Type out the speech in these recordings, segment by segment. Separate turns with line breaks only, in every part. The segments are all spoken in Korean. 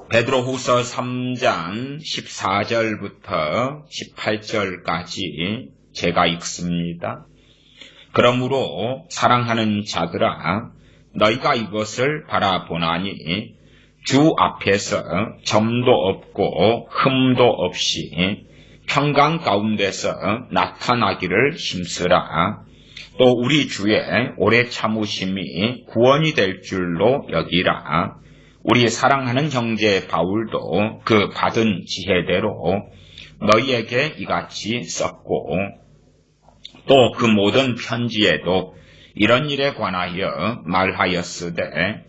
베드로후서 3장 14절부터 18절까지 제가 읽습니다. 그러므로 사랑하는 자들아, 너희가 이것을 바라보나니 주 앞에서 점도 없고 흠도 없이 평강 가운데서 나타나기를 힘쓰라. 또 우리 주의 오래 참으심이 구원이 될 줄로 여기라. 우리 사랑하는 형제 바울도 그 받은 지혜대로 너희에게 이같이 썼고, 또 그 모든 편지에도 이런 일에 관하여 말하였으되,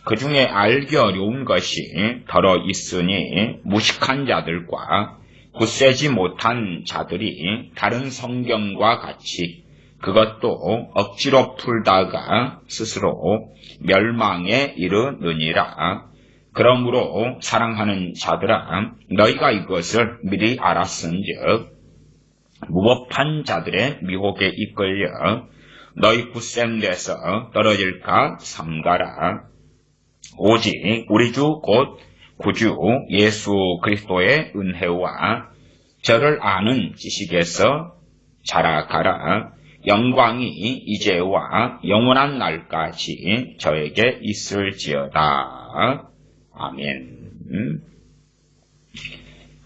그 중에 알기 어려운 것이 더러 있으니 무식한 자들과 굳세지 못한 자들이 다른 성경과 같이 그것도 억지로 풀다가 스스로 멸망에 이르느니라. 그러므로 사랑하는 자들아, 너희가 이것을 미리 알았은즉 무법한 자들의 미혹에 이끌려 너희 굳셈돼서 떨어질까 삼가라. 오직 우리 주 곧 구주 예수 그리스도의 은혜와 저를 아는 지식에서 자라가라. 영광이 이제와 영원한 날까지 저에게 있을지어다. 아멘.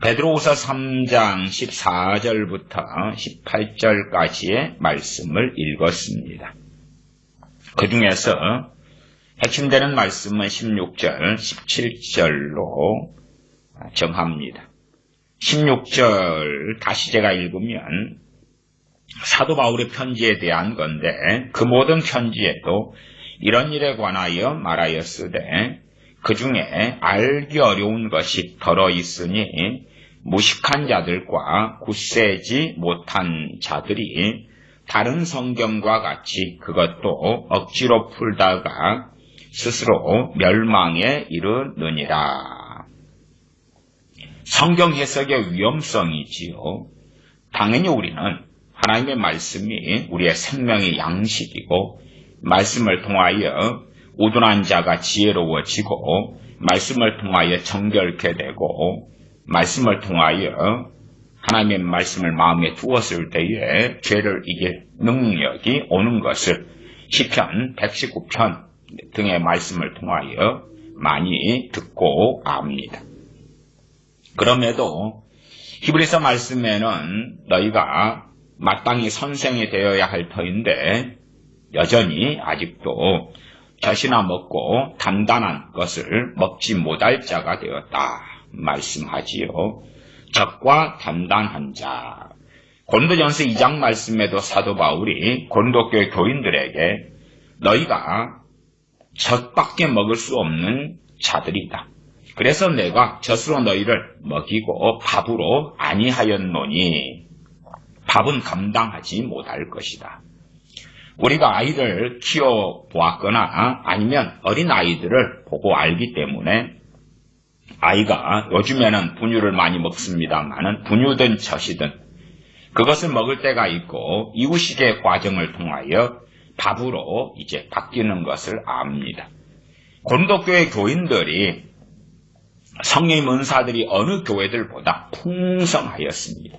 베드로후서 3장 14절부터 18절까지의 말씀을 읽었습니다. 그 중에서 핵심되는 말씀은 16절, 17절로 정합니다. 16절 다시 제가 읽으면 사도 바울의 편지에 대한 건데, 그 모든 편지에도 이런 일에 관하여 말하였으되 그 중에 알기 어려운 것이 더러 있으니 무식한 자들과 굳세지 못한 자들이 다른 성경과 같이 그것도 억지로 풀다가 스스로 멸망에 이르느니라. 성경 해석의 위험성이지요. 당연히 우리는 하나님의 말씀이 우리의 생명의 양식이고, 말씀을 통하여 우둔한 자가 지혜로워지고, 말씀을 통하여 정결케 되고, 말씀을 통하여 하나님의 말씀을 마음에 두었을 때에 죄를 이길 능력이 오는 것을 시편 119편 등의 말씀을 통하여 많이 듣고 압니다. 그럼에도 히브리서 말씀에는 너희가 마땅히 선생이 되어야 할 터인데 여전히 아직도 젖이나 먹고 단단한 것을 먹지 못할 자가 되었다 말씀하지요. 젖과 단단한 자. 고린도전서 2장 말씀에도 사도 바울이 고린도교회 교인들에게 너희가 젖밖에 먹을 수 없는 자들이다. 그래서 내가 젖으로 너희를 먹이고 밥으로 아니하였노니 밥은 감당하지 못할 것이다. 우리가 아이를 키워보았거나 아니면 어린 아이들을 보고 알기 때문에 아이가 요즘에는 분유를 많이 먹습니다만은 분유든 젖이든 그것을 먹을 때가 있고 이유식의 과정을 통하여 밥으로 이제 바뀌는 것을 압니다. 고린도교회 교인들이 성령 은사들이 어느 교회들보다 풍성하였습니다.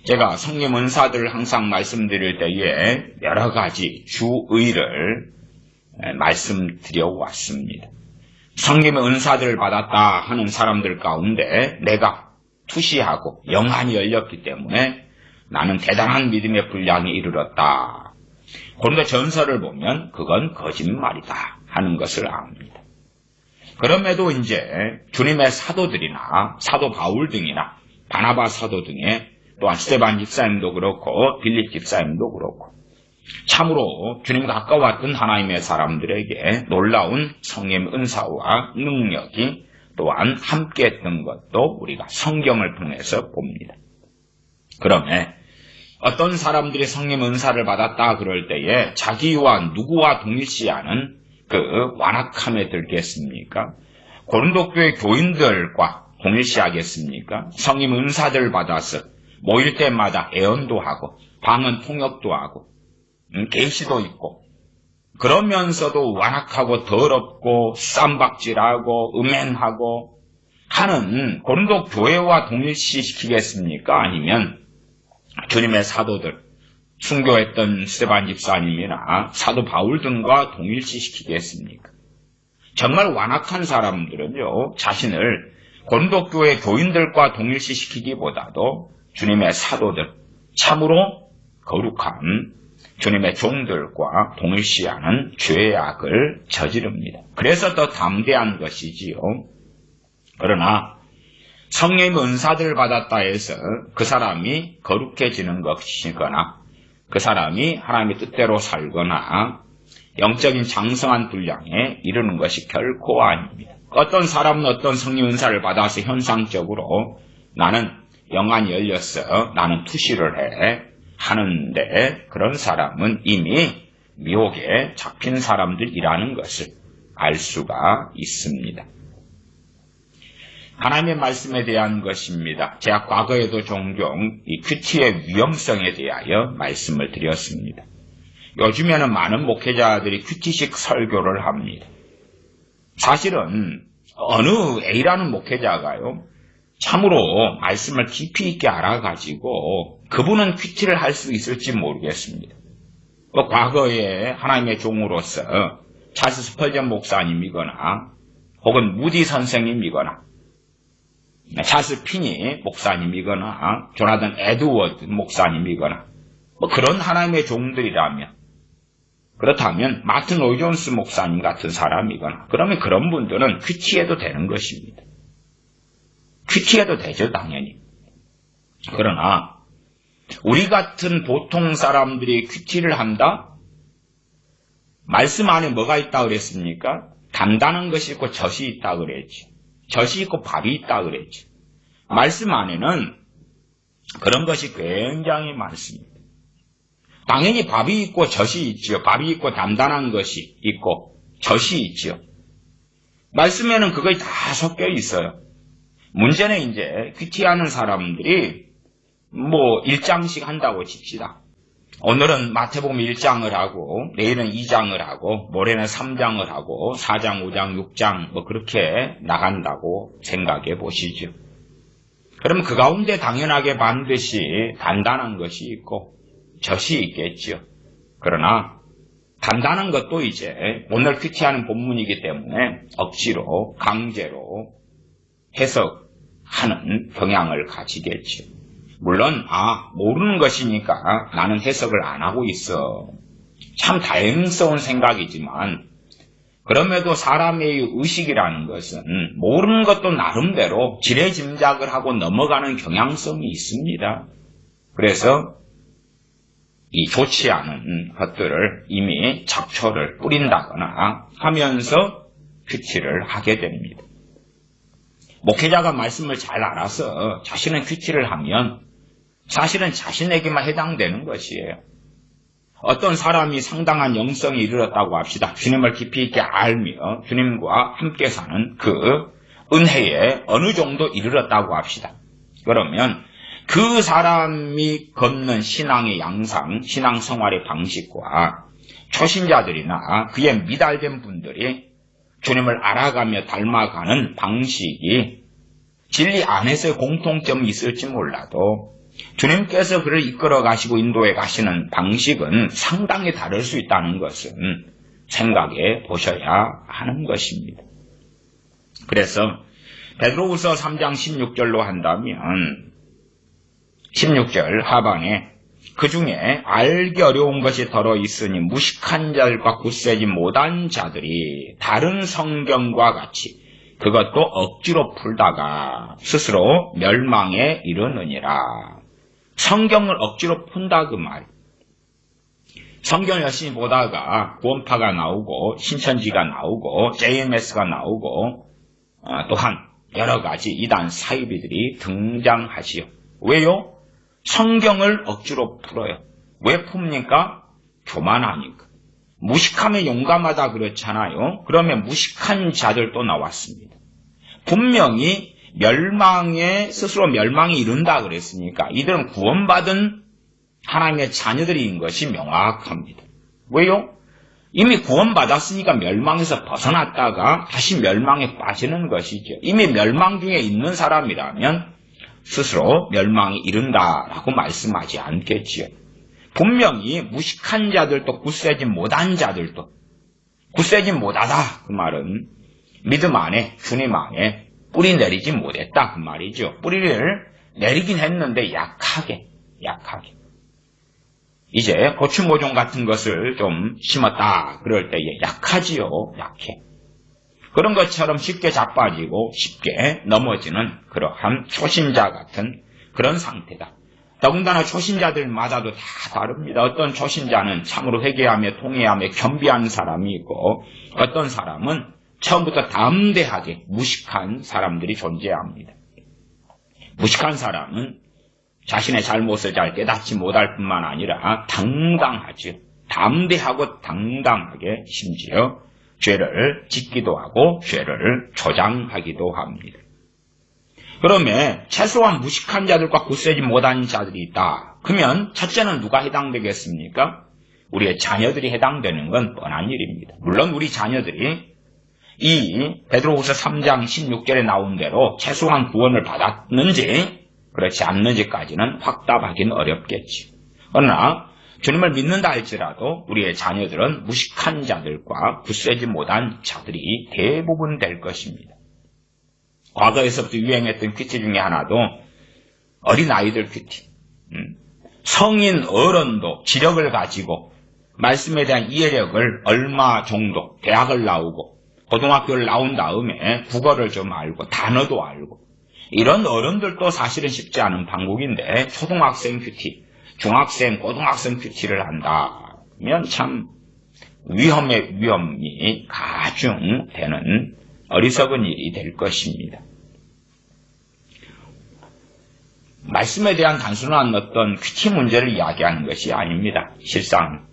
제가 성령 은사들을 항상 말씀드릴 때에 여러 가지 주의를 말씀드려 왔습니다. 성령 은사들을 받았다 하는 사람들 가운데 내가 투시하고 영안이 열렸기 때문에 나는 대단한 믿음의 분량에 이르렀다. 고린도 전서를 보면 그건 거짓말이다 하는 것을 압니다. 그럼에도 이제 주님의 사도들이나 사도 바울 등이나 바나바 사도 등의 또한 스데반 집사님도 그렇고 빌립 집사님도 그렇고 참으로 주님 가까웠던 하나님의 사람들에게 놀라운 성령 은사와 능력이 또한 함께했던 것도 우리가 성경을 통해서 봅니다. 그러면 어떤 사람들이 성령 은사를 받았다 그럴 때에 자기와 누구와 동일시하는 그 완악함에 들겠습니까? 고린도교회 교인들과 동일시하겠습니까? 성령 은사들 받아서 모일 때마다 애언도 하고 방언 통역도 하고 계시도 있고 그러면서도 완악하고 더럽고 쌈박질하고 음행하고 하는 고린도 교회와 동일시시키겠습니까? 아니면 주님의 사도들, 순교했던 스데반 집사님이나 사도 바울 등과 동일시시키겠습니까? 정말 완악한 사람들은요, 자신을 고린도 교회 교인들과 동일시시키기보다도 주님의 사도들, 참으로 거룩한 주님의 종들과 동일시하는 죄악을 저지릅니다. 그래서 더 담대한 것이지요. 그러나 성령의 은사들을 받았다 해서 그 사람이 거룩해지는 것이거나 그 사람이 하나님의 뜻대로 살거나 영적인 장성한 분량에 이르는 것이 결코 아닙니다. 어떤 사람은 어떤 성령 은사를 받아서 현상적으로 나는 영안이 열렸어, 나는 투시를 해 하는데 그런 사람은 이미 미혹에 잡힌 사람들이라는 것을 알 수가 있습니다. 하나님의 말씀에 대한 것입니다. 제가 과거에도 종종 이 큐티의 위험성에 대하여 말씀을 드렸습니다. 요즘에는 많은 목회자들이 큐티식 설교를 합니다. 사실은 어느 A라는 목회자가요, 참으로 말씀을 깊이 있게 알아가지고 그분은 큐티를 할 수 있을지 모르겠습니다. 과거에 하나님의 종으로서 찰스 스펄전 목사님이거나 혹은 무디 선생님이거나 찰스 피니 목사님이거나 조나단 에드워드 목사님이거나 그런 하나님의 종들이라면, 그렇다면 마틴 로이 존스 목사님 같은 사람이거나 그러면 그런 분들은 큐티해도 되는 것입니다. 큐티해도 되죠, 당연히. 그러나 우리 같은 보통 사람들이 큐티를 한다? 말씀 안에 뭐가 있다 그랬습니까? 단단한 것이 있고 젖이 있다 그랬죠. 젖이 있고 밥이 있다 그랬죠. 말씀 안에는 그런 것이 굉장히 많습니다. 당연히 밥이 있고 젖이 있지요. 밥이 있고 단단한 것이 있고 젖이 있지요. 말씀에는 그것이 다 섞여 있어요. 문제는 이제 큐티하는 사람들이 1장씩 한다고 칩시다. 오늘은 마태복음 1장을 하고 내일은 2장을 하고 모레는 3장을 하고 4장, 5장, 6장 그렇게 나간다고 생각해 보시죠. 그럼 그 가운데 당연하게 반드시 단단한 것이 있고 젖이 있겠지요. 그러나 단단한 것도 이제 오늘 큐티하는 본문이기 때문에 억지로 강제로 해석하는 경향을 가지겠지요. 물론 모르는 것이니까 나는 해석을 안 하고 있어. 참 다행스러운 생각이지만 그럼에도 사람의 의식이라는 것은 모르는 것도 나름대로 지레짐작을 하고 넘어가는 경향성이 있습니다. 그래서 이 좋지 않은 것들을 이미 잡초를 뿌린다거나 하면서 큐티를 하게 됩니다. 목회자가 말씀을 잘 알아서 자신은 큐티를 하면 사실은 자신에게만 해당되는 것이에요. 어떤 사람이 상당한 영성에 이르렀다고 합시다. 주님을 깊이 있게 알며 주님과 함께 사는 그 은혜에 어느 정도 이르렀다고 합시다. 그러면 그 사람이 걷는 신앙의 양상, 신앙 생활의 방식과 초신자들이나 그에 미달된 분들이 주님을 알아가며 닮아가는 방식이 진리 안에서의 공통점이 있을지 몰라도 주님께서 그를 이끌어 가시고 인도해 가시는 방식은 상당히 다를 수 있다는 것은 생각해 보셔야 하는 것입니다. 그래서 베드로후서 3장 16절로 한다면 16절 하반에 그 중에 알기 어려운 것이 덜어 있으니 무식한 자들과 굳세지 못한 자들이 다른 성경과 같이 그것도 억지로 풀다가 스스로 멸망에 이르느니라. 성경을 억지로 푼다 그 말. 성경을 열심히 보다가 구원파가 나오고 신천지가 나오고 JMS가 나오고 또한 여러 가지 이단 사이비들이 등장하지요. 왜요? 성경을 억지로 풀어요. 왜 풉니까? 교만하니까. 무식하면 용감하다 그렇잖아요. 그러면 무식한 자들도 나왔습니다. 분명히 스스로 멸망에 이른다 그랬으니까 이들은 구원받은 하나님의 자녀들인 것이 명확합니다. 왜요? 이미 구원받았으니까 멸망에서 벗어났다가 다시 멸망에 빠지는 것이죠. 이미 멸망 중에 있는 사람이라면 스스로 멸망에 이른다라고 말씀하지 않겠지요. 분명히 무식한 자들도 굳세지 못한 자들도 굳세지 못하다 그 말은 믿음 안에 주님 안에 뿌리 내리지 못했다 그 말이죠. 뿌리를 내리긴 했는데 약하게 이제 고추 모종 같은 것을 좀 심었다 그럴 때에 약하지요. 약해. 그런 것처럼 쉽게 자빠지고 쉽게 넘어지는 그러한 초신자 같은 그런 상태다. 더군다나 초신자들마다도 다 다릅니다. 어떤 초신자는 참으로 회개하며 통회하며 겸비한 사람이 있고 어떤 사람은 처음부터 담대하게 무식한 사람들이 존재합니다. 무식한 사람은 자신의 잘못을 잘 깨닫지 못할 뿐만 아니라 당당하죠. 담대하고 당당하게 심지어 죄를 짓기도 하고 죄를 조장하기도 합니다. 그러면 최소한 무식한 자들과 굳세지 못한 자들이 있다. 그러면 첫째는 누가 해당되겠습니까? 우리의 자녀들이 해당되는 건 뻔한 일입니다. 물론 우리 자녀들이 이 베드로후서 3장 16절에 나온 대로 최소한 구원을 받았는지 그렇지 않는지까지는 확답하기는 어렵겠지. 그러나 주님을 믿는다 할지라도 우리의 자녀들은 무식한 자들과 굳세지 못한 자들이 대부분 될 것입니다. 과거에서부터 유행했던 퀴즈 중에 하나도 어린아이들 퀴즈. 성인 어른도 지력을 가지고 말씀에 대한 이해력을 얼마 정도 대학을 나오고 고등학교를 나온 다음에 국어를 좀 알고 단어도 알고 이런 어른들도 사실은 쉽지 않은 방법인데 초등학생 큐티, 중학생, 고등학생 큐티를 한다면 참 위험이 가중되는 어리석은 일이 될 것입니다. 말씀에 대한 단순한 어떤 큐티 문제를 이야기하는 것이 아닙니다. 실상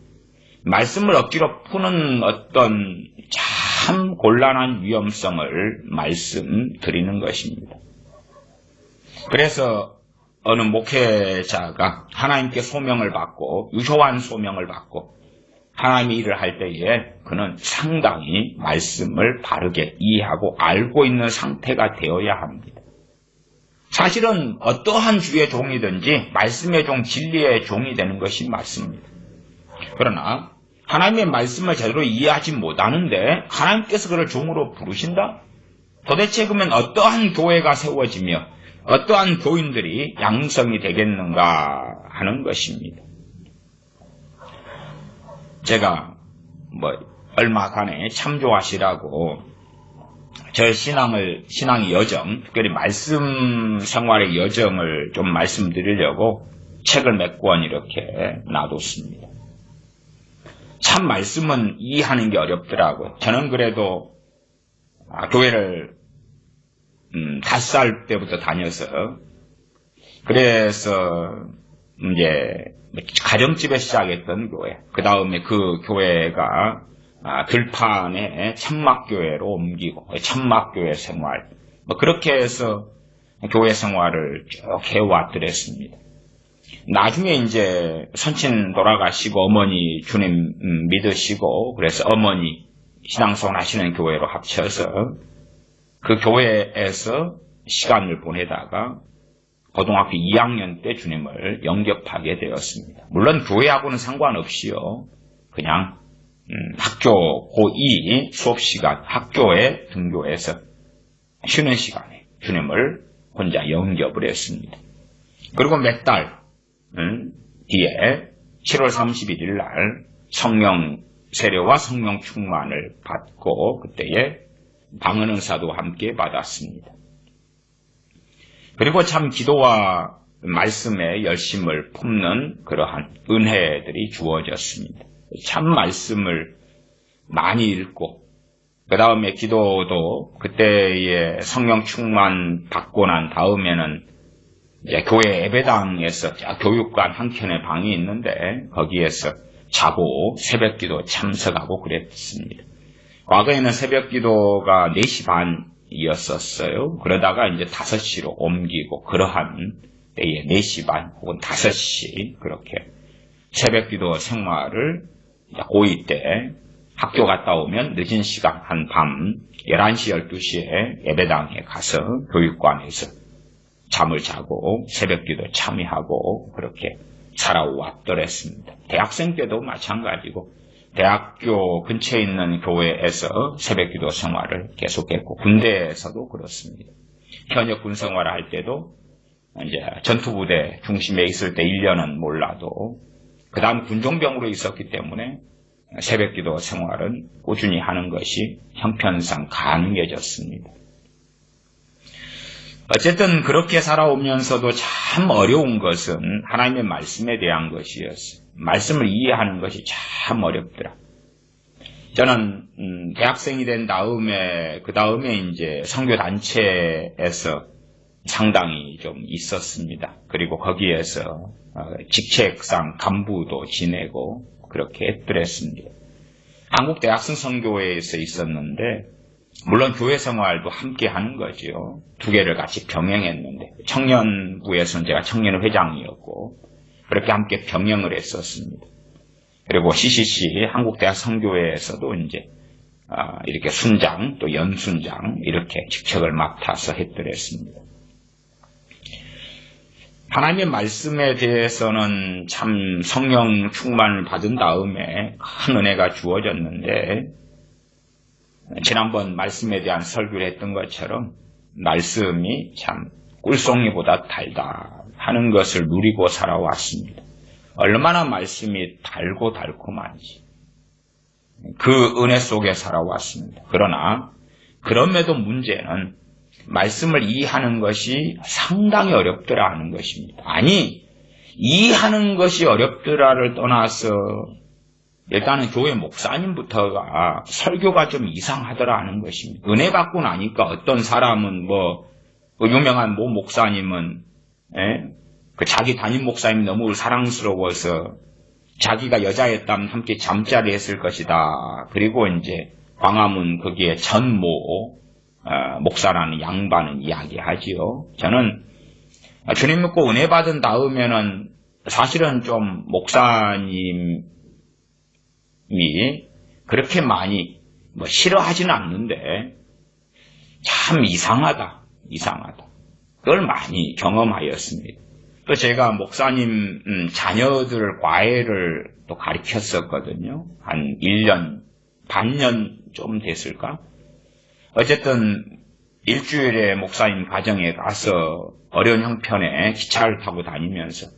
말씀을 억지로 푸는 어떤 참 곤란한 위험성을 말씀드리는 것입니다. 그래서 어느 목회자가 하나님께 소명을 받고 유효한 소명을 받고 하나님의 일을 할 때에 그는 상당히 말씀을 바르게 이해하고 알고 있는 상태가 되어야 합니다. 사실은 어떠한 주의 종이든지 말씀의 종, 진리의 종이 되는 것이 맞습니다. 그러나 하나님의 말씀을 제대로 이해하지 못하는데 하나님께서 그를 종으로 부르신다? 도대체 그러면 어떠한 교회가 세워지며 어떠한 교인들이 양성이 되겠는가 하는 것입니다. 제가 얼마간에 참조하시라고 저 신앙의 여정, 특별히 말씀 생활의 여정을 좀 말씀드리려고 책을 몇 권 이렇게 놔뒀습니다. 참 말씀은 이해하는 게 어렵더라고요. 저는 그래도 교회를 5살 때부터 다녀서 그래서 이제 가정집에 시작했던 교회, 그 다음에 그 교회가 들판에 천막교회로 옮기고 천막교회 생활 그렇게 해서 교회 생활을 쭉 해왔더랬습니다. 나중에 이제 선친 돌아가시고 어머니 주님 믿으시고 그래서 어머니 신앙생활 하시는 교회로 합쳐서 그 교회에서 시간을 보내다가 고등학교 2학년 때 주님을 영접하게 되었습니다. 물론 교회하고는 상관없이요. 그냥 학교 고2 수업시간 학교에 등교해서 쉬는 시간에 주님을 혼자 영접을 했습니다. 그리고 몇 달 뒤에 7월 31일 날 성령 세례와 성령 충만을 받고 그때에 방언 은사도 함께 받았습니다. 그리고 참 기도와 말씀에 열심을 품는 그러한 은혜들이 주어졌습니다. 참 말씀을 많이 읽고 그 다음에 기도도 그때의 성령 충만 받고 난 다음에는 이제 교회 예배당에서 교육관 한켠에 방이 있는데 거기에서 자고 새벽기도 참석하고 그랬습니다. 과거에는 새벽기도가 4시 반이었었어요. 그러다가 이제 5시로 옮기고 그러한 때에 4시 반 혹은 5시 그렇게 새벽기도 생활을 고2 때 학교 갔다 오면 늦은 시간 한 밤 11시, 12시에 예배당에 가서 교육관에서 잠을 자고 새벽기도 참여하고 그렇게 살아왔더랬습니다. 대학생 때도 마찬가지고 대학교 근처에 있는 교회에서 새벽기도 생활을 계속했고 군대에서도 그렇습니다. 현역 군생활을 할 때도 이제 전투부대 중심에 있을 때 1년은 몰라도 그 다음 군종병으로 있었기 때문에 새벽기도 생활은 꾸준히 하는 것이 형편상 가능해졌습니다. 어쨌든 그렇게 살아오면서도 참 어려운 것은 하나님의 말씀에 대한 것이었어요. 말씀을 이해하는 것이 참 어렵더라. 저는 대학생이 된 다음에 그 다음에 이제 선교단체에서 상당히 좀 있었습니다. 그리고 거기에서 직책상 간부도 지내고 그렇게 했더랬습니다. 한국 대학생 선교회에서 있었는데 물론 교회 생활도 함께 하는 거죠. 두 개를 같이 병행했는데 청년부에서는 제가 청년 회장이었고 그렇게 함께 병행을 했었습니다. 그리고 CCC 한국 대학 선교회에서도 이제 이렇게 순장 또 연순장 이렇게 직책을 맡아서 했더랬습니다. 하나님의 말씀에 대해서는 참 성령 충만을 받은 다음에 큰 은혜가 주어졌는데 지난번 말씀에 대한 설교를 했던 것처럼 말씀이 참 꿀송이보다 달다 하는 것을 누리고 살아왔습니다. 얼마나 말씀이 달고 달콤한지 그 은혜 속에 살아왔습니다. 그러나 그럼에도 문제는 말씀을 이해하는 것이 상당히 어렵더라 하는 것입니다. 아니 이해하는 것이 어렵더라를 떠나서 일단은 교회 목사님부터가 설교가 좀 이상하더라 하는 것입니다. 은혜 받고 나니까 어떤 사람은 유명한 모 목사님은 그 자기 담임 목사님이 너무 사랑스러워서 자기가 여자였다면 함께 잠자리 했을 것이다. 그리고 이제 광화문 거기에 전모 목사라는 양반은 이야기하지요. 저는 주님 믿고 은혜 받은 다음에는 사실은 좀 목사님이 그렇게 많이 싫어하지는 않는데 참 이상하다. 그걸 많이 경험하였습니다. 또 제가 목사님 자녀들 과외를 또 가르쳤었거든요. 한 1년, 반년 좀 됐을까? 어쨌든 일주일에 목사님 가정에 가서 어려운 형편에 기차를 타고 다니면서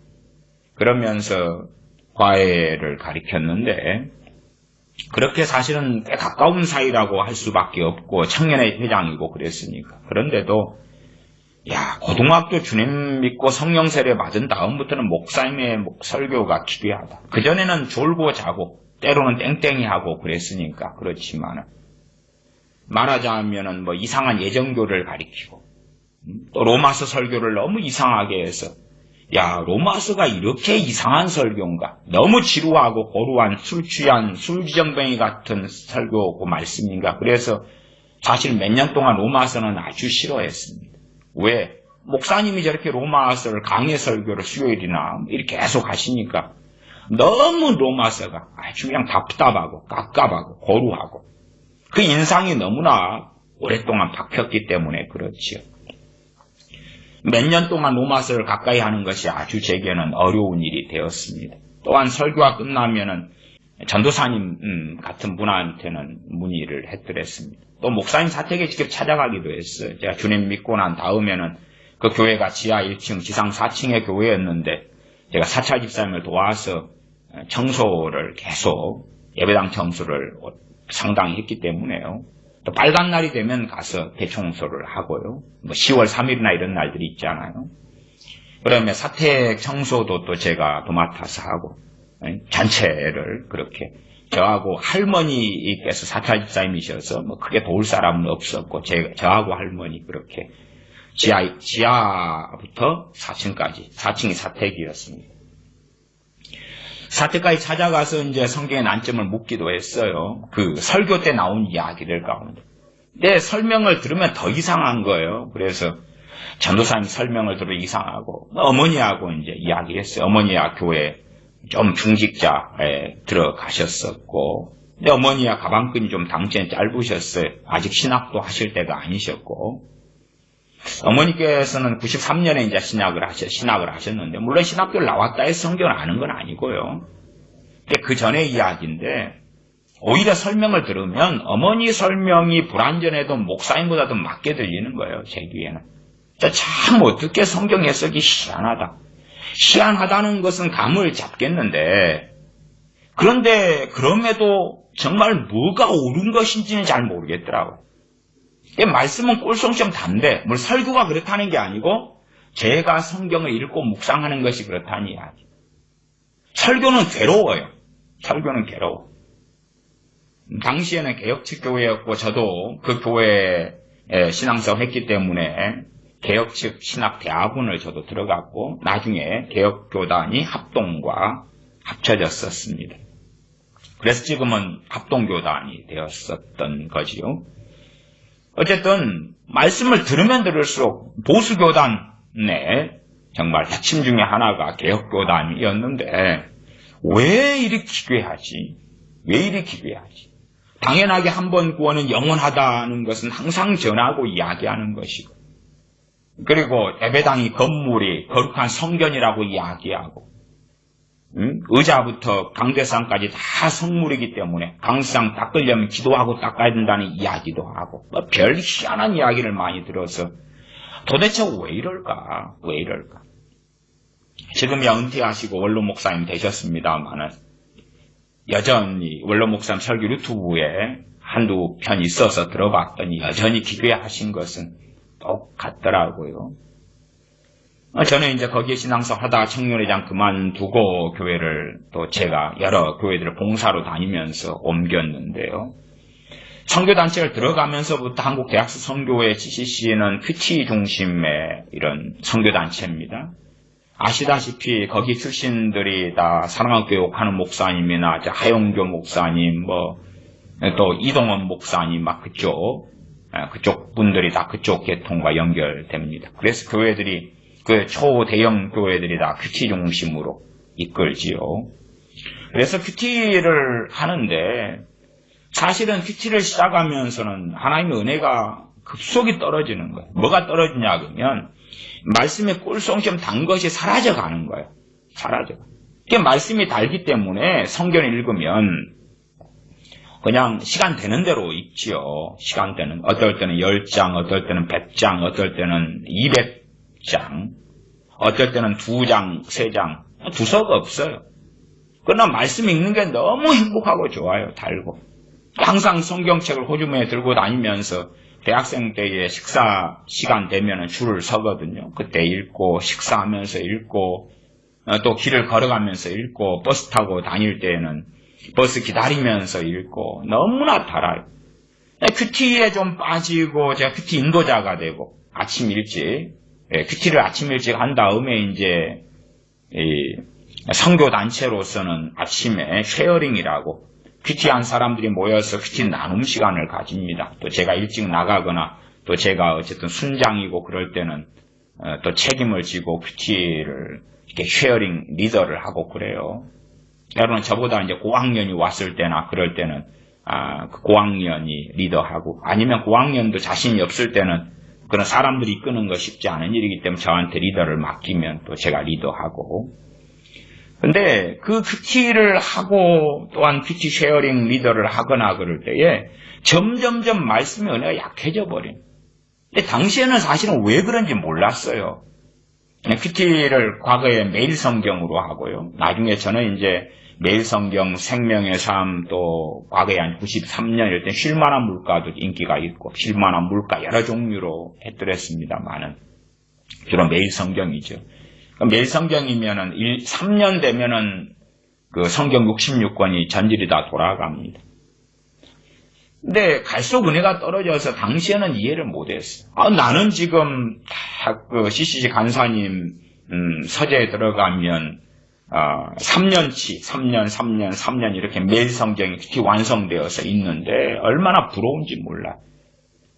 그러면서 과외를 가르쳤는데 그렇게 사실은 꽤 가까운 사이라고 할 수밖에 없고 청년회 회장이고 그랬으니까. 그런데도 고등학교 주님 믿고 성령 세례 받은 다음부터는 목사님의 설교가 기괴하다. 그전에는 졸고 자고 때로는 땡땡이 하고 그랬으니까 그렇지만은 말하자면은 이상한 예정교를 가리키고 또 로마서 설교를 너무 이상하게 해서 로마서가 이렇게 이상한 설교인가? 너무 지루하고 고루한 술 취한 술지정뱅이 같은 설교고 말씀인가? 그래서 사실 몇 년 동안 로마서는 아주 싫어했습니다. 왜? 목사님이 저렇게 로마서를 강해 설교를 수요일이나 이렇게 계속 하시니까 너무 로마서가 아주 그냥 답답하고 깝깝하고 고루하고 그 인상이 너무나 오랫동안 박혔기 때문에 그렇지요. 몇 년 동안 로마서를 가까이 하는 것이 아주 제게는 어려운 일이 되었습니다. 또한 설교가 끝나면은 전도사님 같은 분한테는 문의를 했더랬습니다. 또 목사님 사택에 직접 찾아가기도 했어요. 제가 주님 믿고 난 다음에는 그 교회가 지하 1층, 지상 4층의 교회였는데 제가 사찰 집사님을 도와서 청소를 계속 예배당 청소를 상당히 했기 때문에요. 또 빨간 날이 되면 가서 대청소를 하고요. 10월 3일이나 이런 날들이 있잖아요. 그러면 사택 청소도 또 제가 도맡아서 하고 전체를 그렇게 저하고 할머니께서 사찰 집사님이셔서 크게 도울 사람은 없었고 저하고 할머니 그렇게 지하부터 4층까지 4층이 사택이었습니다. 사택까지 찾아가서 이제 성경의 난점을 묻기도 했어요. 그 설교 때 나온 이야기들 가운데. 내 설명을 들으면 더 이상한 거예요. 그래서 전도사님 설명을 들으면 이상하고 어머니하고 이제 이야기했어요. 어머니야 교회 좀 중직자에 들어가셨었고 근데 어머니가 가방끈이 좀 당시엔 짧으셨어요. 아직 신학도 하실 때가 아니셨고. 어머니께서는 93년에 이제 신학을 하셨는데, 물론 신학교를 나왔다 해서 성경을 아는 건 아니고요. 그 전의 이야기인데, 오히려 설명을 들으면 어머니 설명이 불완전해도 목사님보다도 맞게 들리는 거예요, 제 귀에는. 참 어떻게 성경 해석이 희한하다. 희한하다는 것은 감을 잡겠는데, 그런데 그럼에도 정말 뭐가 옳은 것인지는 잘 모르겠더라고요. 말씀은 꼴송점 단데, 뭘 설교가 그렇다는 게 아니고 제가 성경을 읽고 묵상하는 것이 그렇다는 이야기. 설교는 괴로워요. 설교는 괴로워. 당시에는 개혁측 교회였고 저도 그 교회에 신앙생활 했기 때문에 개혁측 신학대학원을 저도 들어갔고 나중에 개혁교단이 합동과 합쳐졌었습니다. 그래서 지금은 합동교단이 되었었던 거지요. 어쨌든 말씀을 들으면 들을수록 보수교단의 정말 핵심 중에 하나가 개혁교단이었는데 왜 이리 기괴하지? 왜 이리 기괴하지? 당연하게 한 번 구원은 영원하다는 것은 항상 전하고 이야기하는 것이고 그리고 예배당이 건물이 거룩한 성전이라고 이야기하고 의자부터 강대상까지 다 성물이기 때문에 강상 닦으려면 기도하고 닦아야 된다는 이야기도 하고 별 희한한 이야기를 많이 들어서 도대체 왜 이럴까? 왜 이럴까? 지금야 은퇴하시고 원로 목사님 되셨습니다만은 여전히 원로 목사님 설교 유튜브에 한두 편 있어서 들어봤더니 여전히 기괴하신 것은 똑같더라고요. 저는 이제 거기에 신앙생활 하다가 청년회장 그만두고 교회를 또 제가 여러 교회들을 봉사로 다니면서 옮겼는데요. 선교단체를 들어가면서부터 한국대학수 선교회 GCC는 큐티 중심의 이런 선교단체입니다. 아시다시피 거기 출신들이 다 사랑학교 교육하는 목사님이나 하용교 목사님, 또 이동원 목사님 막 그쪽 분들이 다 그쪽 계통과 연결됩니다. 그래서 교회들이 그 초대형 교회들이 다 큐티 중심으로 이끌지요. 그래서 큐티를 하는데 사실은 큐티를 시작하면서는 하나님의 은혜가 급속히 떨어지는 거예요. 뭐가 떨어지냐 그러면 말씀의 꿀송점 단 것이 사라져가는 거예요. 사라져. 이게 말씀이 달기 때문에 성경을 읽으면 그냥 시간 되는 대로 읽지요. 시간 되는. 어떨 때는 10장, 어떨 때는 100장, 어떨 때는 200장, 어떨 때는 2장, 3장. 두서가 없어요. 그러나 말씀 읽는 게 너무 행복하고 좋아요. 달고. 항상 성경책을 호주머니에 들고 다니면서 대학생 때에 식사 시간 되면 줄을 서거든요. 그때 읽고 식사하면서 읽고 또 길을 걸어가면서 읽고 버스 타고 다닐 때에는 버스 기다리면서 읽고 너무나 달아요. 큐티에 좀 빠지고 제가 큐티 인도자가 되고 아침 일찍 큐티를 아침 일찍 한 다음에 이제 선교단체로서는 아침에 쉐어링이라고 큐티한 사람들이 모여서 큐티 나눔 시간을 가집니다. 또 제가 일찍 나가거나 또 제가 어쨌든 순장이고 그럴 때는 또 책임을 지고 큐티를 이렇게 쉐어링 리더를 하고 그래요. 여러분 저보다 이제 고학년이 왔을 때나 그럴 때는 그 고학년이 리더하고 아니면 고학년도 자신이 없을 때는 그런 사람들이 이끄는 거 쉽지 않은 일이기 때문에 저한테 리더를 맡기면 또 제가 리더하고 근데 그 큐티를 하고 또한 큐티 쉐어링 리더를 하거나 그럴 때에 점점점 말씀의 은혜가 약해져 버린. 근데 당시에는 사실은 왜 그런지 몰랐어요. 큐티를 과거에 매일 성경으로 하고요. 나중에 저는 이제 매일 성경, 생명의 삶, 또 과거에 한 93년일 때 쉴만한 물가도 인기가 있고 쉴만한 물가 여러 종류로 했더랬습니다만은 주로 매일 성경이죠. 매일 성경이면은 3년 되면은 그 성경 66권이 전질이 다 돌아갑니다. 근데 갈수록 은혜가 떨어져서 당시에는 이해를 못했어요. 나는 지금 그 CCC 간사님 서재에 들어가면 3년치, 3년 이렇게 매일 성경이 특히 완성되어서 있는데 얼마나 부러운지 몰라.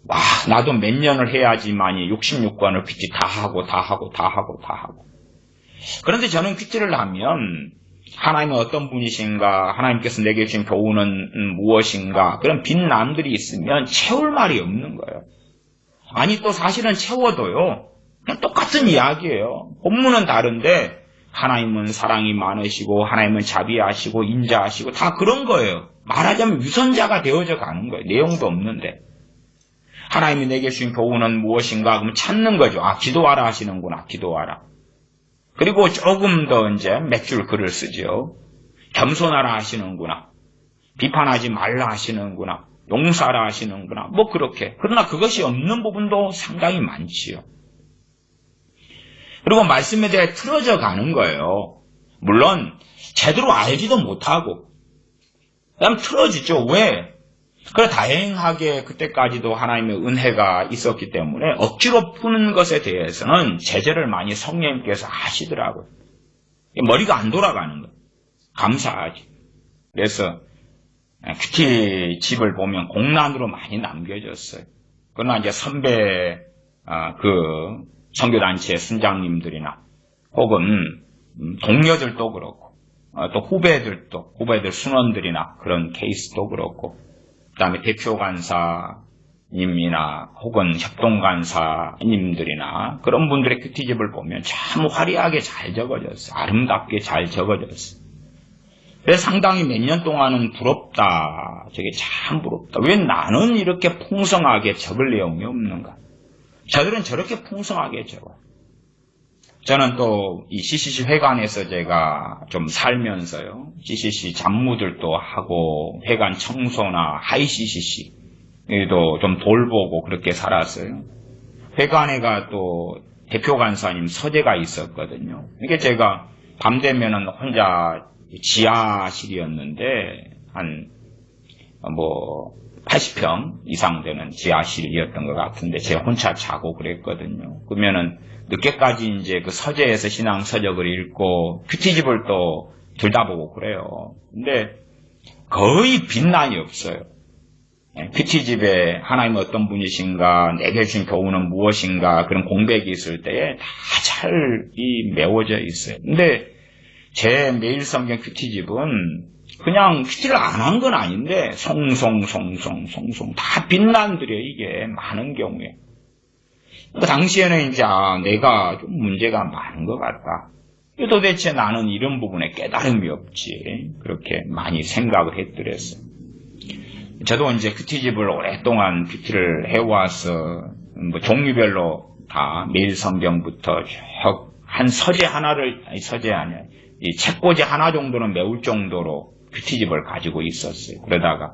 와, 나도 몇 년을 해야지만이 66권을 PT 다 하고. 그런데 저는 큐티를 하면 하나님은 어떤 분이신가, 하나님께서 내게 주신 교훈은 무엇인가, 그런 빈남들이 있으면 채울 말이 없는 거예요. 아니 또 사실은 채워도요, 그냥 똑같은 이야기예요. 본문은 다른데 하나님은 사랑이 많으시고 하나님은 자비하시고 인자하시고 다 그런 거예요. 말하자면 유선자가 되어져 가는 거예요. 내용도 없는데. 하나님이 내게 주신 교훈은 무엇인가? 그러면 찾는 거죠. 아, 기도하라 하시는구나. 기도하라. 그리고 조금 더 이제 몇 줄 글을 쓰죠. 겸손하라 하시는구나. 비판하지 말라 하시는구나. 용서하라 하시는구나. 뭐 그렇게. 그러나 그것이 없는 부분도 상당히 많지요. 그리고 말씀에 대해 틀어져 가는 거예요. 물론 제대로 알지도 못하고 그냥 틀어지죠. 왜? 그래 다행하게 그때까지도 하나님의 은혜가 있었기 때문에 억지로 푸는 것에 대해서는 제재를 많이 성령님께서 하시더라고요. 머리가 안 돌아가는 거예요. 감사하지. 그래서 큐티 집을 보면 공란으로 많이 남겨졌어요. 그러나 이제 선배 선교단체 순장님들이나 혹은 동료들도 그렇고 또 후배들 순원들이나 그런 케이스도 그렇고 그 다음에 대표 간사님이나 혹은 협동간사님들이나 그런 분들의 큐티집을 보면 참 화려하게 잘 적어졌어요. 아름답게 잘 적어졌어요. 그래서 상당히 몇 년 동안은 부럽다. 저게 참 부럽다. 왜 나는 이렇게 풍성하게 적을 내용이 없는가. 저들은 저렇게 풍성하게 적어요. 저는 또 이 CCC 회관에서 제가 좀 살면서요. CCC 잡무들도 하고 회관 청소나 하이 CCC도 좀 돌보고 그렇게 살았어요. 회관에가 또 대표 간사님 서재가 있었거든요. 이게 제가 밤 되면은 혼자 지하실이었는데 한 80평 이상 되는 지하실이었던 것 같은데 제가 혼자 자고 그랬거든요. 그러면은 늦게까지 이제 그 서재에서 신앙 서적을 읽고 큐티집을 또 들다보고 그래요. 근데 거의 빈난이 없어요. 큐티집에 하나님 어떤 분이신가, 내게 주신 교훈은 무엇인가 그런 공백이 있을 때에 다 잘 메워져 있어요. 근데 제 매일 성경 큐티집은 그냥 큐티를 안 한 건 아닌데 송송 다 빈난들이에요. 이게 많은 경우에. 그 당시에는 이제 내가 좀 문제가 많은 것 같다. 도대체 나는 이런 부분에 깨달음이 없지. 그렇게 많이 생각을 했더랬어요. 저도 이제 큐티집을 오랫동안 큐티를 해와서 종류별로 다 매일 성경부터 쭉 한 서재 하나를 이 책꽂이 하나 정도는 메울 정도로 큐티집을 가지고 있었어요. 그러다가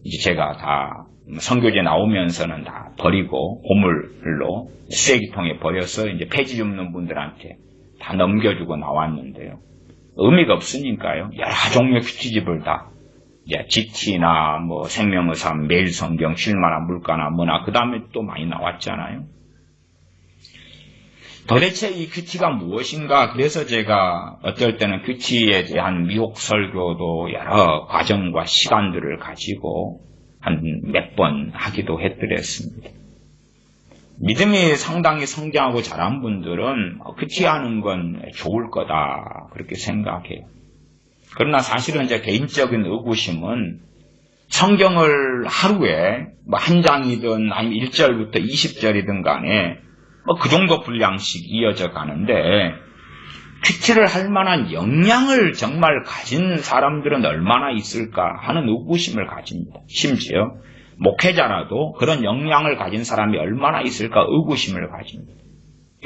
이제 제가 다 선교제 나오면서는 다 버리고 고물로 쓰레기통에 버려서 이제 폐지 줍는 분들한테 다 넘겨주고 나왔는데요. 의미가 없으니까요. 여러 종류의 큐티집을 다 이제 GT나 생명의사, 매일 성경, 쉴만한 물가나 뭐나 그 다음에 또 많이 나왔잖아요. 도대체 이 큐티가 무엇인가? 그래서 제가 어떨 때는 큐티에 대한 미혹 설교도 여러 과정과 시간들을 가지고 한 몇 번 하기도 했더랬습니다. 믿음이 상당히 성장하고 자란 분들은 큐티하는 건 좋을 거다 그렇게 생각해요. 그러나 사실은 제 개인적인 의구심은 성경을 하루에 한 장이든 아니면 1절부터 20절이든 간에 그 정도 분량씩 이어져 가는데 큐티를 할 만한 역량을 정말 가진 사람들은 얼마나 있을까 하는 의구심을 가집니다. 심지어 목회자라도 그런 역량을 가진 사람이 얼마나 있을까 의구심을 가집니다.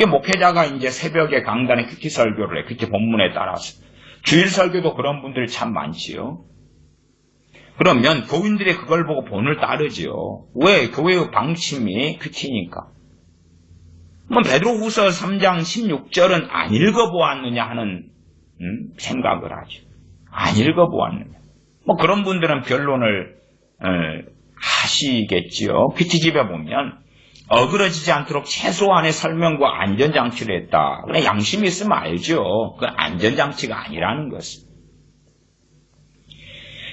목회자가 이제 새벽에 강단에 큐티 설교를 해. 큐티 본문에 따라서. 주일 설교도 그런 분들이 참 많지요. 그러면 교인들이 그걸 보고 본을 따르지요. 왜? 교회의 방침이 큐티니까. 베드로후서 3장 16절은 안 읽어보았느냐 하는 생각을 하죠. 안 읽어보았느냐. 그런 분들은 변론을 하시겠지요. 큐티집에 보면 어그러지지 않도록 최소한의 설명과 안전장치를 했다. 그냥 양심이 있으면 알죠. 그건 안전장치가 아니라는 것을.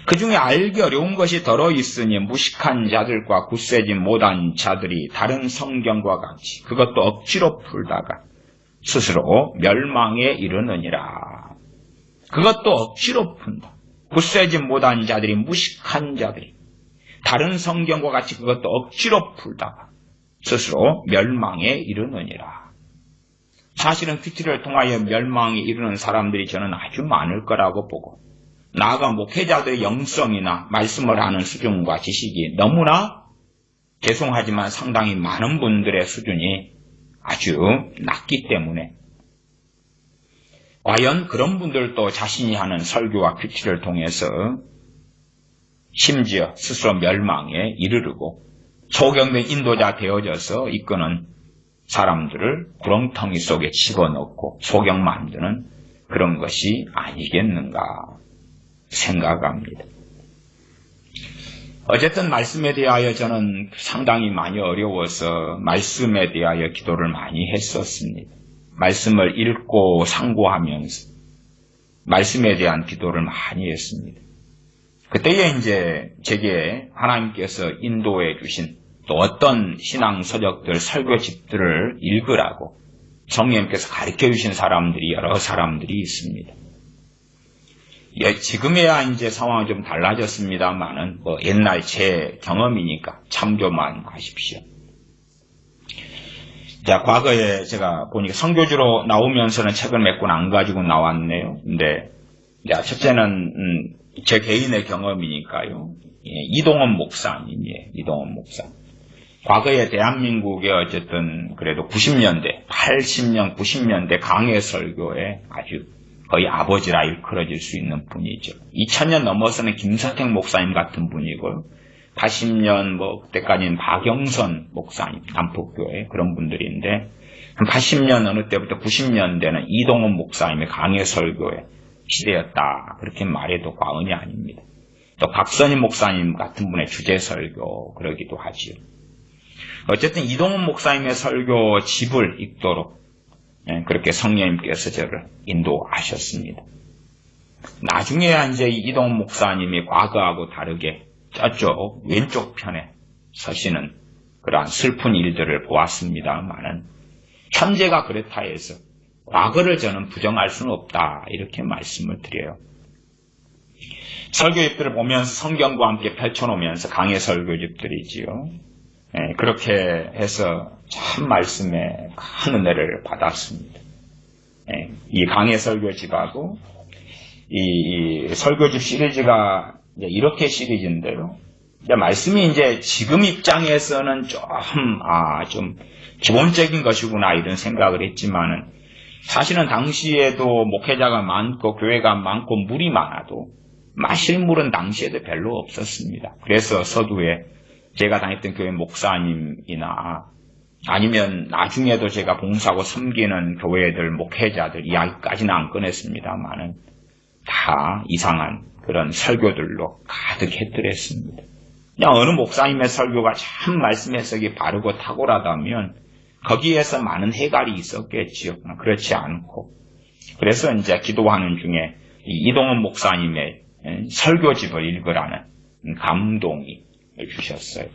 그 중에 알기 어려운 것이 더러 있으니 무식한 자들과 굳세진 못한 자들이 다른 성경과 같이 그것도 억지로 풀다가 스스로 멸망에 이르느니라. 그것도 억지로 푼다. 굳세지 못한 자들이, 무식한 자들이 다른 성경과 같이 그것도 억지로 풀다가 스스로 멸망에 이르느니라. 사실은 큐티를 통하여 멸망에 이르는 사람들이 저는 아주 많을 거라고 보고, 나아가 목회자들의 영성이나 말씀을 하는 수준과 지식이 너무나 죄송하지만 상당히 많은 분들의 수준이 아주 낮기 때문에 과연 그런 분들도 자신이 하는 설교와 큐티를 통해서 심지어 스스로 멸망에 이르르고 소경된 인도자 되어져서 이끄는 사람들을 구렁텅이 속에 집어넣고 소경 만드는 그런 것이 아니겠는가 생각합니다. 어쨌든 말씀에 대하여 저는 상당히 많이 어려워서 말씀에 대하여 기도를 많이 했었습니다. 말씀을 읽고 상고하면서 말씀에 대한 기도를 많이 했습니다. 그때에 이제 제게 하나님께서 인도해 주신 또 어떤 신앙 서적들, 설교집들을 읽으라고 성령님께서 가르쳐 주신 사람들이 여러 사람들이 있습니다. 지금에야 이제 상황이 좀 달라졌습니다만은 옛날 제 경험이니까 참조만 하십시오. 자, 과거에 제가 보니까 선교주로 나오면서는 책을 몇 권 안 가지고 나왔네요. 근데 첫째는 제 개인의 경험이니까요. 이동원 목사님이에요. 이동원 목사. 과거에 대한민국의 어쨌든 그래도 90년대, 80년, 90년대 강해 설교에 아주 거의 아버지라 일컬어질 수 있는 분이죠. 2000년 넘어서는 김사택 목사님 같은 분이고요. 80년 그때까지는 박영선 목사님, 남북교회 그런 분들인데 80년 어느 때부터 90년대는 이동원 목사님의 강해 설교의 시대였다. 그렇게 말해도 과언이 아닙니다. 또 박선임 목사님 같은 분의 주제 설교 그러기도 하지요. 어쨌든 이동원 목사님의 설교 집을 읽도록 그렇게 성령님께서 저를 인도하셨습니다. 나중에야 이제 이동원 목사님이 과거하고 다르게 저쪽 왼쪽 편에 서시는 그러한 슬픈 일들을 보았습니다만은 현재가 그렇다 해서 과거를 저는 부정할 수는 없다 이렇게 말씀을 드려요. 설교집들을 보면서 성경과 함께 펼쳐놓으면서 강해 설교집들이지요. 그렇게 해서 참 말씀에 큰 은혜를 받았습니다. 이 강해 설교집하고 이 설교집 시리즈가 이렇게 시리즈인데요. 말씀이 이제 지금 입장에서는 좀 기본적인 것이구나 이런 생각을 했지만은 사실은 당시에도 목회자가 많고 교회가 많고 물이 많아도 마실 물은 당시에도 별로 없었습니다. 그래서 서두에 제가 다녔던 교회 목사님이나 아니면 나중에도 제가 봉사하고 섬기는 교회들 목회자들 이야기까지는 안 꺼냈습니다만은 다 이상한 그런 설교들로 가득했더랬습니다. 그냥 어느 목사님의 설교가 참 말씀 해석이 바르고 탁월하다면 거기에서 많은 해갈이 있었겠지요. 그렇지 않고 그래서 이제 기도하는 중에 이동원 목사님의 설교집을 읽으라는 감동이 주셨어요.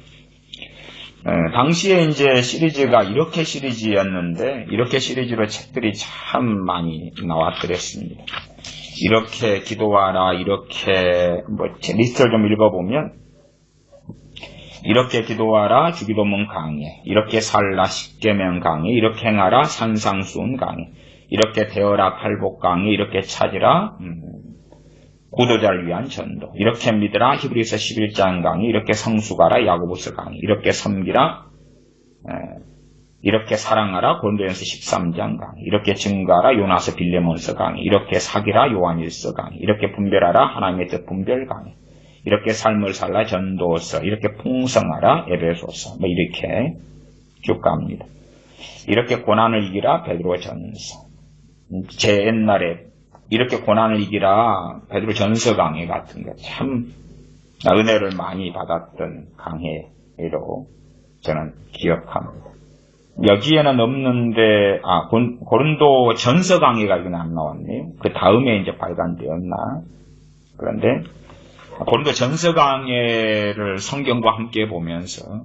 당시에 이제 시리즈가 이렇게 시리즈였는데 이렇게 시리즈로 책들이 참 많이 나왔더랬습니다. 이렇게 기도하라 이렇게 리스트를 좀 읽어보면 이렇게 기도하라 주기도문 강해, 이렇게 살라 십계명 강해, 이렇게 행하라 산상수훈 강해, 이렇게 되어라 팔복 강해, 이렇게 찾으라 구도자를 위한 전도, 이렇게 믿으라 히브리서 11장 강의, 이렇게 성수가라 야고보서 강의, 이렇게 섬기라 이렇게 사랑하라 고린도전서 13장 강의, 이렇게 증거하라 요나서 빌레몬서 강의, 이렇게 사기라 요한일서 강의, 이렇게 분별하라 하나님의 뜻 분별 강의, 이렇게 삶을 살라 전도서, 이렇게 풍성하라 에베소서 이렇게 쭉 갑니다. 이렇게 고난을 이기라 베드로 전서, 제 옛날에 이렇게 고난을 이기라 베드로 전서 강해 같은 거 참 은혜를 많이 받았던 강해로 저는 기억합니다. 여기에는 없는데 고린도 전서 강해가 이건 안 나왔네요. 그 다음에 이제 발간되었나. 그런데 고린도 전서 강해를 성경과 함께 보면서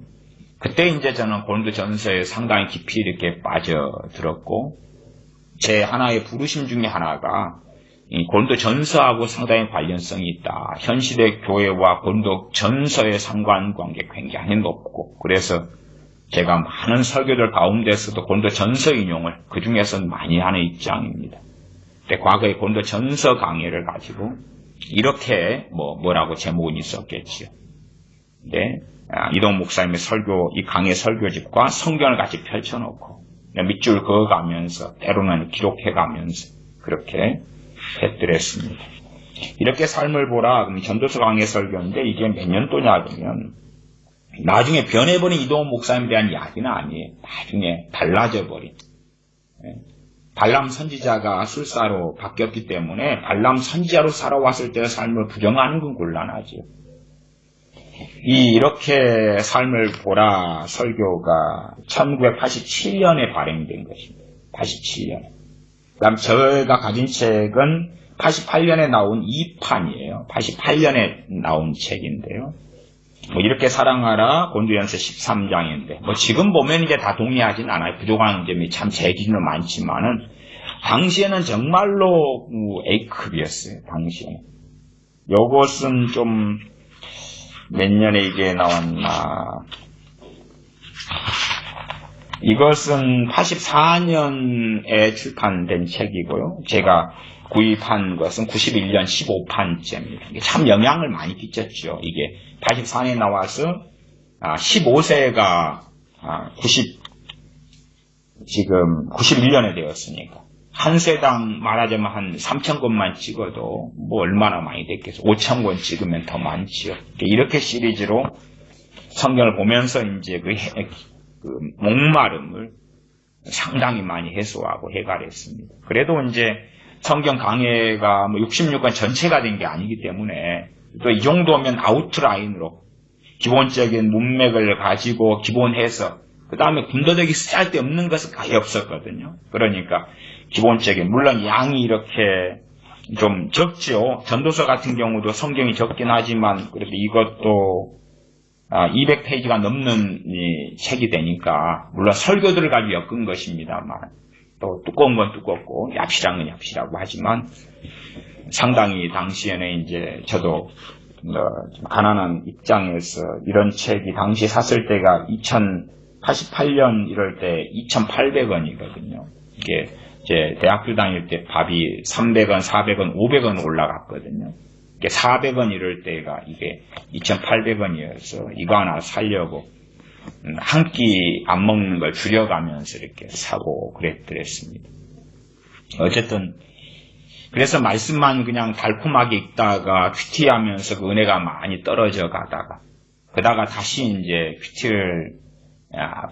그때 이제 저는 고린도 전서에 상당히 깊이 이렇게 빠져들었고 제 하나의 부르심 중에 하나가 이 고린도 전서하고 상당히 관련성이 있다. 현시대 교회와 고린도 전서의 상관관계 굉장히 높고, 그래서 제가 많은 설교들 가운데서도 고린도 전서 인용을 그 중에서는 많이 하는 입장입니다. 근데 과거에 고린도 전서 강의를 가지고 이렇게 뭐라고 제목은 있었겠지요. 네, 이동 목사님의 설교, 이 강의 설교집과 성경을 같이 펼쳐놓고 밑줄 그어가면서 때로는 기록해가면서 그렇게 했더랬습니다. 이렇게 삶을 보라. 그럼 전도서 강의 설교인데 이게 몇 년도냐 그러면 나중에 변해버린 이동훈 목사님에 대한 이야기는 아니에요. 나중에 달라져버린. 발람 선지자가 술사로 바뀌었기 때문에 발람 선지자로 살아왔을 때의 삶을 부정하는 건 곤란하죠. 이렇게 삶을 보라 설교가 1987년에 발행된 것입니다. 87년에. 그다음 제가 가진 책은 88년에 나온 2판이에요. 88년에 나온 책인데요. 이렇게 사랑하라 고린도전서 13장인데 지금 보면 이제 다 동의하진 않아요. 부족한 점이 참 제 기준으로 많지만은 당시에는 정말로 A급이었어요. 당시에는. 요것은 좀 몇 년에 이게 나왔나. 이것은 84년에 출판된 책이고요. 제가 구입한 것은 91년 15판째입니다. 참 영향을 많이 끼쳤죠. 이게 84년에 나와서 15세가 지금 91년에 되었으니까 한 세당 말하자면 한 3,000권만 찍어도 얼마나 많이 됐겠어. 5,000권 찍으면 더 많지요. 이렇게 시리즈로 성경을 보면서 이제 그 목마름을 상당히 많이 해소하고 해결했습니다. 그래도 이제 성경 강해가 66권 전체가 된 게 아니기 때문에 또 이 정도면 아웃라인으로 기본적인 문맥을 가지고 기본해서 그 다음에 군더더기 쓸데없는 것은 거의 없었거든요. 그러니까 기본적인 물론 양이 이렇게 좀 적죠. 전도서 같은 경우도 성경이 적긴 하지만 그래도 이것도 200페이지가 넘는 책이 되니까 물론 설교들을 가지고 엮은 것입니다만 또 두꺼운 건 두껍고 얍실한 건 얍실하고 하지만 상당히 당시에는 이제 저도 좀 가난한 입장에서 이런 책이 당시 샀을 때가 2088년 이럴 때 2,800원이거든요. 이게 제 대학교 다닐 때 밥이 300원, 400원, 500원 올라갔거든요. 이게 400원 이럴 때가 이게 2,800원이어서 이거 하나 사려고 한 끼 안 먹는 걸 줄여가면서 이렇게 사고 그랬더랬습니다. 어쨌든 그래서 말씀만 그냥 달콤하게 읽다가 큐티하면서 그 은혜가 많이 떨어져 가다가 그다가 다시 이제 큐티를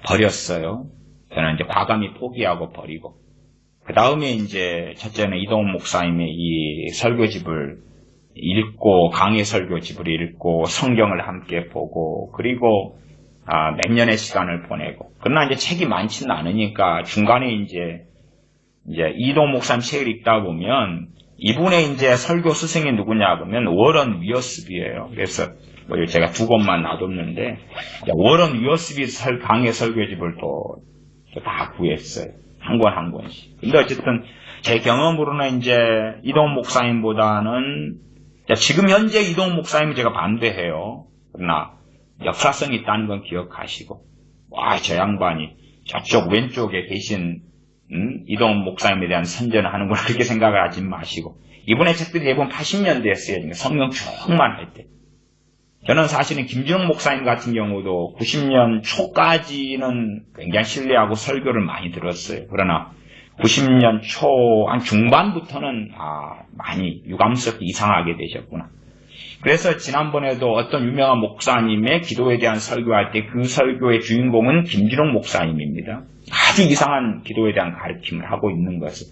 버렸어요. 저는 이제 과감히 포기하고 버리고 그 다음에 이제 첫째는 이동훈 목사님의 이 설교집을 읽고 강의 설교집을 읽고 성경을 함께 보고 그리고 몇 년의 시간을 보내고 그러나 이제 책이 많지는 않으니까 중간에 이제 이동훈 목사님 책을 읽다 보면 이분의 이제 설교 스승이 누구냐 하면 워런 위어스비예요. 그래서 제가 2권만 놔뒀는데 워런 위어스비 강의 설교집을 또 다 구했어요. 한 권 한 권씩. 근데 어쨌든 제 경험으로는 이제 이동훈 목사님보다는 지금 현재 이동훈 목사님은 제가 반대해요. 그러나 역사성이 있다는 건 기억하시고 저 양반이 저쪽 왼쪽에 계신 이동훈 목사님에 대한 선전을 하는 걸 그렇게 생각을 하지 마시고 이분의 책들이 대부분 80년대였어요. 성경 쭉만 할 때. 저는 사실은 김준욱 목사님 같은 경우도 90년 초까지는 굉장히 신뢰하고 설교를 많이 들었어요. 그러나 90년 초 한 중반부터는 많이 유감스럽게 이상하게 되셨구나. 그래서 지난번에도 어떤 유명한 목사님의 기도에 대한 설교할 때 그 설교의 주인공은 김준욱 목사님입니다. 아주 이상한 기도에 대한 가르침을 하고 있는 것을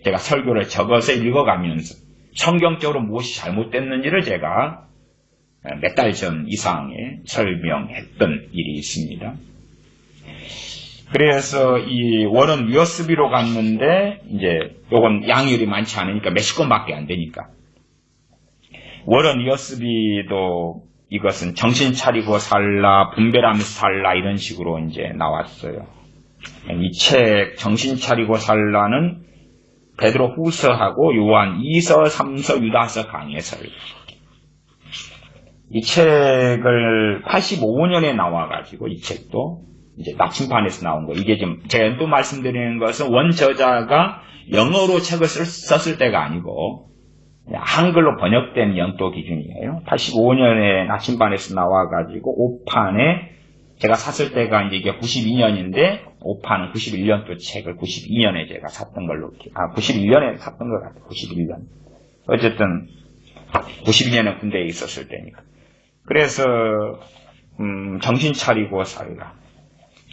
제가 설교를 적어서 읽어가면서 성경적으로 무엇이 잘못됐는지를 제가 몇 달 전 이상에 설명했던 일이 있습니다. 그래서 이 워런 위어스비로 갔는데 이제 요건 양이 많지 않으니까 몇십 권밖에 안 되니까 워런 위어스비도 이것은 정신 차리고 살라, 분별하면서 살라 이런 식으로 이제 나왔어요. 이 책 정신 차리고 살라는 베드로 후서하고 요한 2서, 3서, 유다서 강해 설교. 이 책을 85년에 나와가지고 이 책도 이제 나침판에서 나온 거. 이게 지금 제가 또 말씀드리는 것은 원저자가 영어로 책을 썼을 때가 아니고 한글로 번역된 연도 기준이에요. 85년에 나침판에서 나와가지고 5판에 제가 샀을 때가 이제 92년인데 5판은 91년도 책을 92년에 제가 샀던 걸로 91년에 샀던 것 같아요. 91년. 어쨌든 92년에 군대에 있었을 때니까. 그래서 정신 차리고 살라.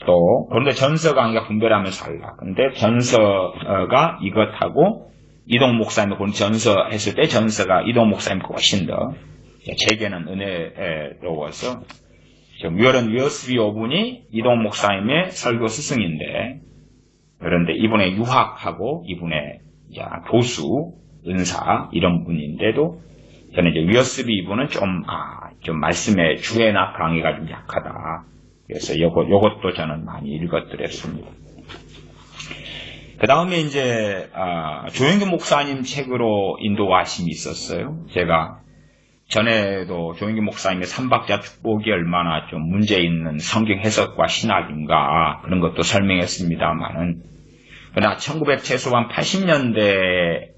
또 그런데 전서 강의가 분별하며 살라. 근데 전서가 이것하고 이동 목사님이 본 전서 했을 때 전서가 이동 목사님 훨씬 더 제게는 은혜로워서 뮤어런 위어스비 오분이 이동 목사님의 설교 스승인데 그런데 이분의 유학하고 이분의 교수 은사 이런 분인데도 저는 이제 위어스비 이분은 좀 말씀의 주해나 강의가 좀 약하다. 그래서 요것도 저는 많이 읽어드렸습니다. 그 다음에 이제, 조영규 목사님 책으로 인도하심이 있었어요. 제가 전에도 조영규 목사님의 삼박자 축복이 얼마나 좀 문제 있는 성경 해석과 신학인가 그런 것도 설명했습니다만은, 그러나 1900 최소한 80년대와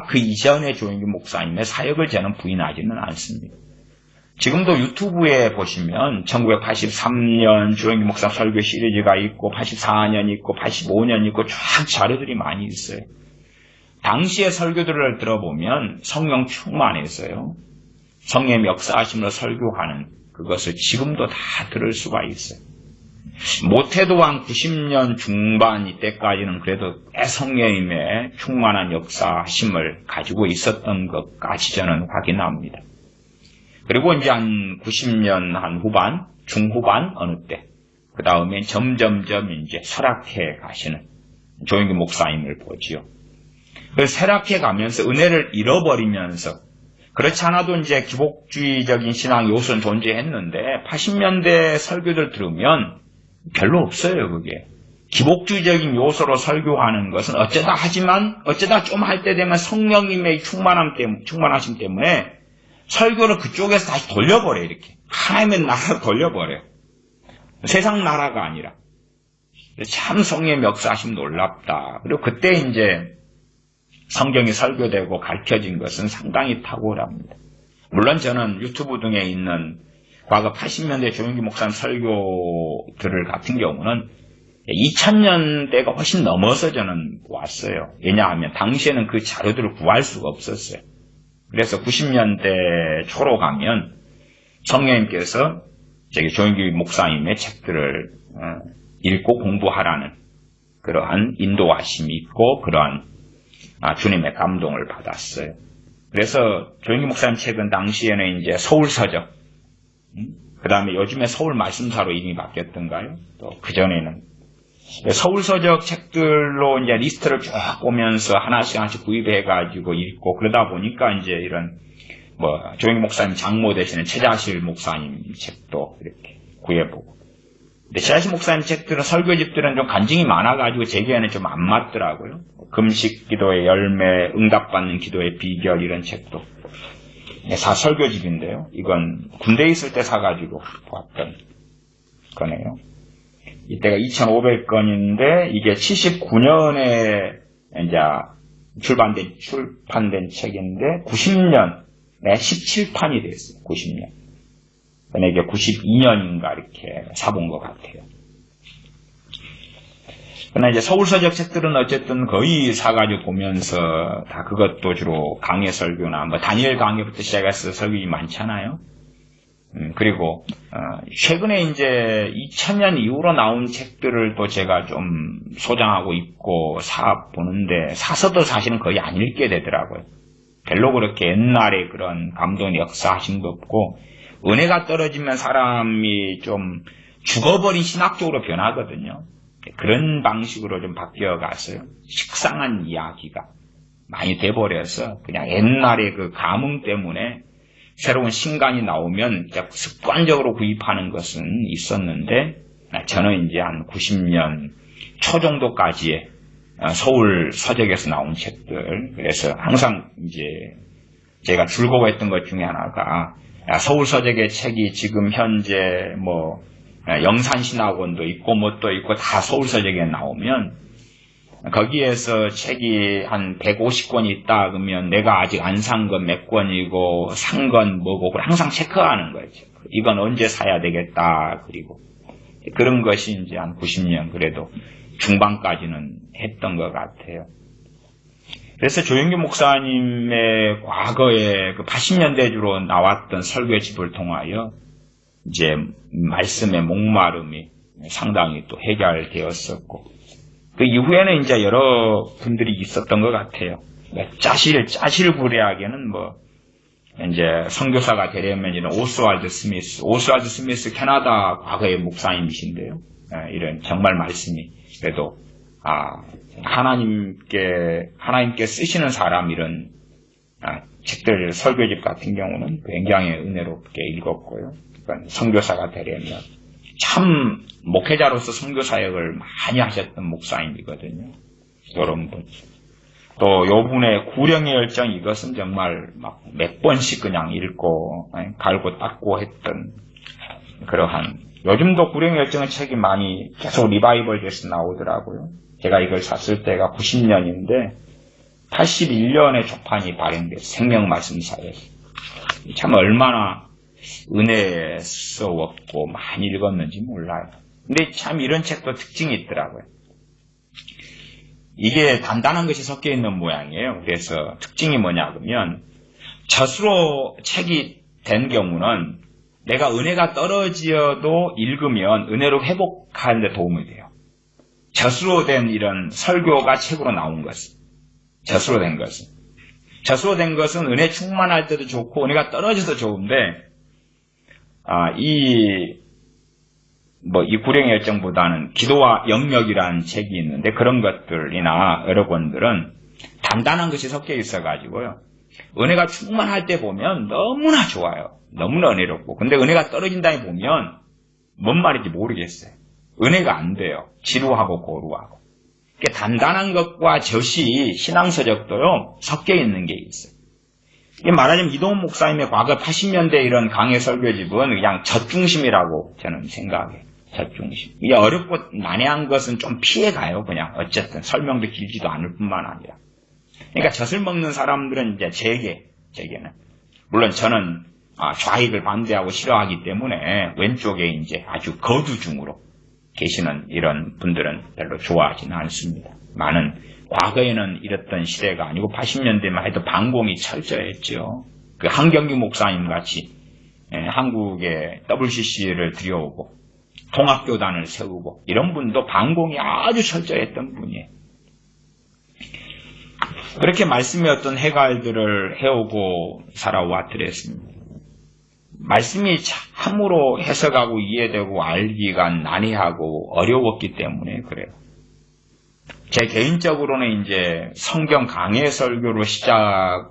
그 이전의 조영규 목사님의 사역을 저는 부인하지는 않습니다. 지금도 유튜브에 보시면 1983년 조영규 목사 설교 시리즈가 있고 84년 있고 85년 있고 쫙 자료들이 많이 있어요. 당시의 설교들을 들어보면 성령 충만해서요. 성령의 역사하심으로 설교하는 그것을 지금도 다 들을 수가 있어요. 못해도 한 90년 중반 이때까지는 그래도 성령님의 충만한 역사하심을 가지고 있었던 것까지 저는 확인합니다. 그리고 이제 한 90년 한 후반, 중후반 어느 때, 그 다음에 점점점 이제 쇠락해 가시는 조영규 목사님을 보지요. 그 쇠락해 가면서 은혜를 잃어버리면서 그렇지 않아도 이제 기복주의적인 신앙 요소는 존재했는데 80년대 설교들 들으면 별로 없어요, 그게. 기복주의적인 요소로 설교하는 것은 어쩌다 좀 할 때 되면 성령님의 충만하심 때문에 설교를 그쪽에서 다시 돌려버려요, 이렇게. 하나님의 나라로 돌려버려요. 세상 나라가 아니라. 참 성령의 역사하심 놀랍다. 그리고 그때 이제 성경이 설교되고 가르쳐진 것은 상당히 탁월합니다. 물론 저는 유튜브 등에 있는 과거 80년대 조영규 목사님 설교들을 같은 경우는 2000년대가 훨씬 넘어서 저는 왔어요. 왜냐하면 당시에는 그 자료들을 구할 수가 없었어요. 그래서 90년대 초로 가면 성령님께서 조영규 목사님의 책들을 읽고 공부하라는 그러한 인도하심이 있고 그러한 주님의 감동을 받았어요. 그래서 조영규 목사님 책은 당시에는 이제 서울서적, 그 다음에 요즘에 서울 말씀사로 이름이 바뀌었던가요? 또 그전에는 서울서적 책들로 이제 리스트를 쭉 보면서 하나씩 구입해가지고 읽고 그러다 보니까 이제 이런 조영규 목사님 장모 되시는 최자실 목사님 책도 이렇게 구해보고. 근데 최자실 목사님 책들은 설교집들은 좀 간증이 많아가지고 제게는 좀 안 맞더라고요. 금식 기도의 열매, 응답받는 기도의 비결 이런 책도. 다 설교집인데요. 이건 군대에 있을 때 사가지고 보았던 거네요. 이때가 2,500건인데 이게 79년에 이제 출판된 책인데 90년에 17판이 됐어요. 90년. 그러니까 이게 92년인가 이렇게 사본 것 같아요. 그러나 이제 서울서적 책들은 어쨌든 거의 사가지고 보면서 다 그것도 주로 강해 설교나 다니엘 강해부터 시작해서 설교가 많잖아요. 그리고 최근에 이제 2000년 이후로 나온 책들을 또 제가 좀 소장하고 있고 보는데 사서도 사실은 거의 안 읽게 되더라고요. 별로 그렇게 옛날에 그런 감동 역사하심도 없고 은혜가 떨어지면 사람이 좀 죽어버린 신학적으로 변하거든요. 그런 방식으로 좀 바뀌어 갔어요. 식상한 이야기가 많이 돼버려서 그냥 옛날에 그 감흥 때문에 새로운 신간이 나오면 습관적으로 구입하는 것은 있었는데 저는 이제 한 90년 초 정도까지의 서울 서적에서 나온 책들. 그래서 항상 이제 제가 즐거워했던 것 중에 하나가 서울 서적의 책이 지금 현재 뭐 영산신학원도 있고 뭐 또 있고 다 서울 서적에 나오면 거기에서 책이 한 150권이 있다 그러면 내가 아직 안 산 건 몇 권이고 산 건 뭐고 항상 체크하는 거죠. 이건 언제 사야 되겠다. 그리고 그런 것이 이제 한 90년 그래도 중반까지는 했던 것 같아요. 그래서 조영규 목사님의 과거에 그 80년대 주로 나왔던 설교집을 통하여 이제 말씀의 목마름이 상당히 또 해결되었었고 그 이후에는 이제 여러 분들이 있었던 것 같아요. 짜실부리하게는 뭐 이제 선교사가 되려면 이런 오스왈드 스미스 캐나다 과거의 목사님이신데요. 이런 정말 말씀이 그래도 하나님께 쓰시는 사람 이런 책들 설교집 같은 경우는 굉장히 은혜롭게 읽었고요. 그러니까 선교사가 되려면 참 목회자로서 선교 사역을 많이 하셨던 목사님이거든요. 이런 분. 또 요분의 구령의 열정 이것은 정말 막 몇 번씩 그냥 읽고 갈고 닦고 했던 그러한 요즘도 구령의 열정의 책이 많이 계속 리바이벌 돼서 나오더라고요. 제가 이걸 샀을 때가 90년인데 81년에 초판이 발행돼서 생명말씀사에서 참 얼마나 은혜스럽고 많이 읽었는지 몰라요. 근데 참 이런 책도 특징이 있더라고요. 이게 단단한 것이 섞여 있는 모양이에요. 그래서 특징이 뭐냐 그러면 젖으로 책이 된 경우는 내가 은혜가 떨어지어도 읽으면 은혜로 회복하는 데 도움이 돼요. 젖으로 된 이런 설교가 책으로 나온 것은 젖으로 된 것은 은혜 충만할 때도 좋고 은혜가 떨어져도 좋은데 이 구령의 열정보다는 기도와 영역이라는 책이 있는데 그런 것들이나 여러 권들은 단단한 것이 섞여 있어가지고요. 은혜가 충만할 때 보면 너무나 좋아요. 너무나 은혜롭고. 근데 은혜가 떨어진다에 보면 뭔 말인지 모르겠어요. 은혜가 안 돼요. 지루하고 고루하고. 단단한 것과 젖이 신앙서적도요 섞여 있는 게 있어요. 이게 말하자면 이동훈 목사님의 과거 80년대 이런 강해 설교집은 그냥 젖중심이라고 저는 생각해요. 젖중심. 이게 어렵고 난해한 것은 좀 피해가요. 그냥 어쨌든 설명도 길지도 않을 뿐만 아니라. 그러니까 젖을 먹는 사람들은 이제 제게는 물론 저는 좌익을 반대하고 싫어하기 때문에 왼쪽에 이제 아주 거두중으로 계시는 이런 분들은 별로 좋아하지는 않습니다. 과거에는 이랬던 시대가 아니고 80년대만 해도 반공이 철저했죠. 그 한경규 목사님 같이 한국에 WCC를 들여오고 통합교단을 세우고 이런 분도 반공이 아주 철저했던 분이에요. 그렇게 말씀의 어떤 해갈들을 해오고 살아왔더랬습니다. 말씀이 참으로 해석하고 이해되고 알기가 난해하고 어려웠기 때문에 그래요. 제 개인적으로는 이제 성경 강해 설교로 시작한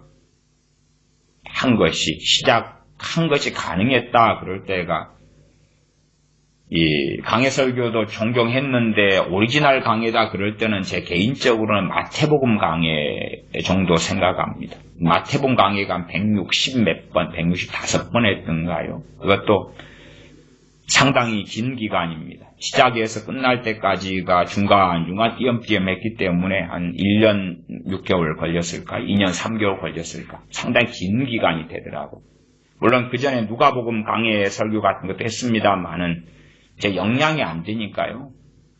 것이 가능했다 그럴 때가 이 강해 설교도 존경했는데 오리지널 강해다 그럴 때는 제 개인적으로는 마태복음 강해 정도 생각합니다. 마태복음 강해가 한 160 몇 번, 165번 했던가요? 그것도 상당히 긴 기간입니다. 시작해서 끝날 때까지가 중간중간 띄엄띄엄 했기 때문에 한 1년 6개월 걸렸을까? 2년 3개월 걸렸을까? 상당히 긴 기간이 되더라고. 물론 그 전에 누가복음 강해 설교 같은 것도 했습니다만은 제 역량이 안 되니까요.